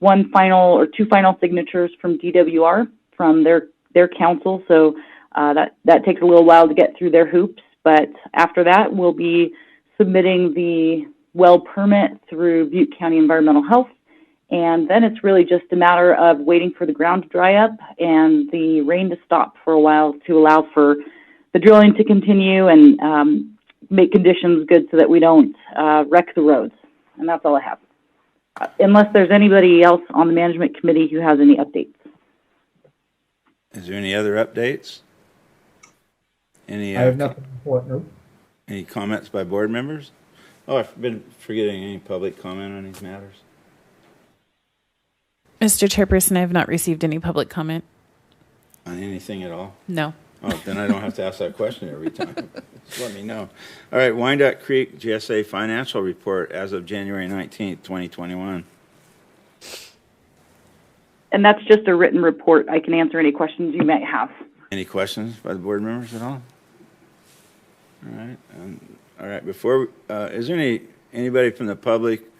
Speaker 3: one final or two final signatures from DWR from their council. So that takes a little while to get through their hoops. But after that, we'll be submitting the well permit through Butte County Environmental Health. And then it's really just a matter of waiting for the ground to dry up and the rain to stop for a while to allow for the drilling to continue and make conditions good so that we don't wreck the roads. And that's all I have. Unless there's anybody else on the management committee who has any updates.
Speaker 5: Is there any other updates? Any?
Speaker 1: I have nothing to report. Nope.
Speaker 5: Any comments by board members? Oh, I've been forgetting any public comment on these matters.
Speaker 4: Mr. Chairperson, I have not received any public comment.
Speaker 5: On anything at all?
Speaker 4: No.
Speaker 5: Oh, then I don't have to ask that question every time. Just let me know. All right, Wyandotte Creek GSA financial report as of January 19th, 2021.
Speaker 3: And that's just a written report. I can answer any questions you might have.
Speaker 5: Any questions by the board members at all? All right. All right. Before, is there anybody from the public?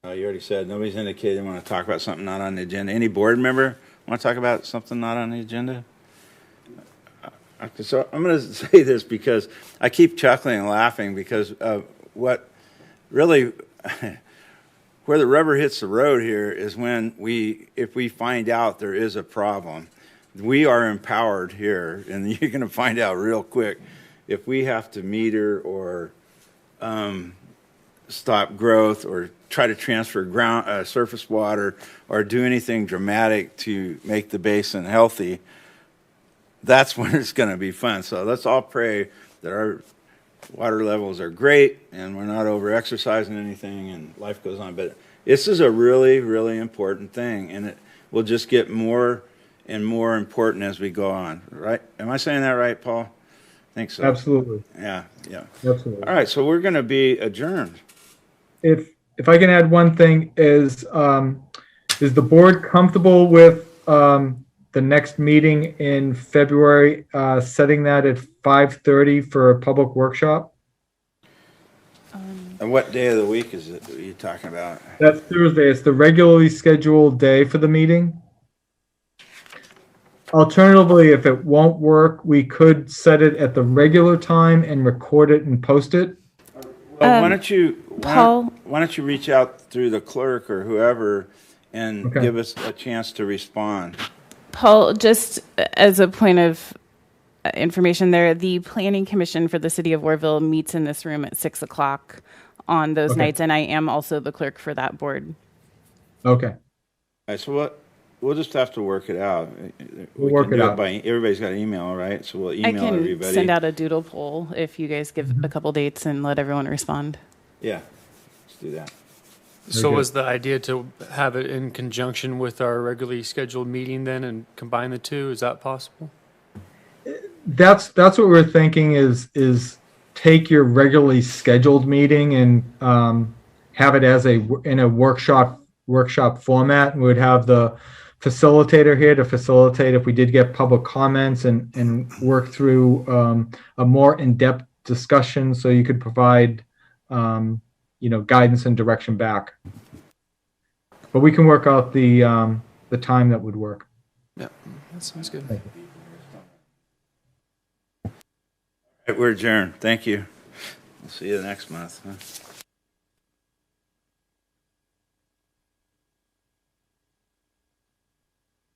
Speaker 5: You already said nobody's indicated they want to talk about something not on the agenda. Any board member want to talk about something not on the agenda? So I'm going to say this because I keep chuckling and laughing because what really where the rubber hits the road here is when if we find out there is a problem, we are empowered here, and you're going to find out real quick if we have to meter or stop growth or try to transfer surface water or do anything dramatic to make the basin healthy. That's when it's going to be fun. So let's all pray that our water levels are great and we're not over exercising anything and life goes on. But this is a really, really important thing, and it will just get more and more important as we go on, right? Am I saying that right, Paul? I think so.
Speaker 1: Absolutely.
Speaker 5: Yeah.
Speaker 1: Absolutely.
Speaker 5: All right, so we're going to be adjourned.
Speaker 1: If I can add one thing, is the board comfortable with the next meeting in February, setting that at 5:30 for a public workshop?
Speaker 5: And what day of the week is it that you're talking about?
Speaker 1: That's Thursday. It's the regularly scheduled day for the meeting. Alternatively, if it won't work, we could set it at the regular time and record it and post it.
Speaker 5: Well, why don't you reach out through the clerk or whoever and give us a chance to respond?
Speaker 4: Paul, just as a point of information there, the Planning Commission for the City of Warville meets in this room at 6 o'clock on those nights, and I am also the clerk for that board.
Speaker 1: Okay.
Speaker 5: All right, so we'll just have to work it out.
Speaker 1: We'll work it out.
Speaker 5: Everybody's got an email, right? So we'll email everybody.
Speaker 4: I can send out a doodle poll if you guys give a couple dates and let everyone respond.
Speaker 5: Yeah, let's do that.
Speaker 7: So was the idea to have it in conjunction with our regularly scheduled meeting then and combine the two? Is that possible?
Speaker 1: That's what we're thinking is take your regularly scheduled meeting and have it as in a workshop format, and we'd have the facilitator here to facilitate if we did get public comments and work through a more in-depth discussion so you could provide, guidance and direction back. But we can work out the time that would work.
Speaker 7: Yeah, that sounds good.
Speaker 1: Thank you.
Speaker 5: We're adjourned. Thank you. We'll see you next month. Huh?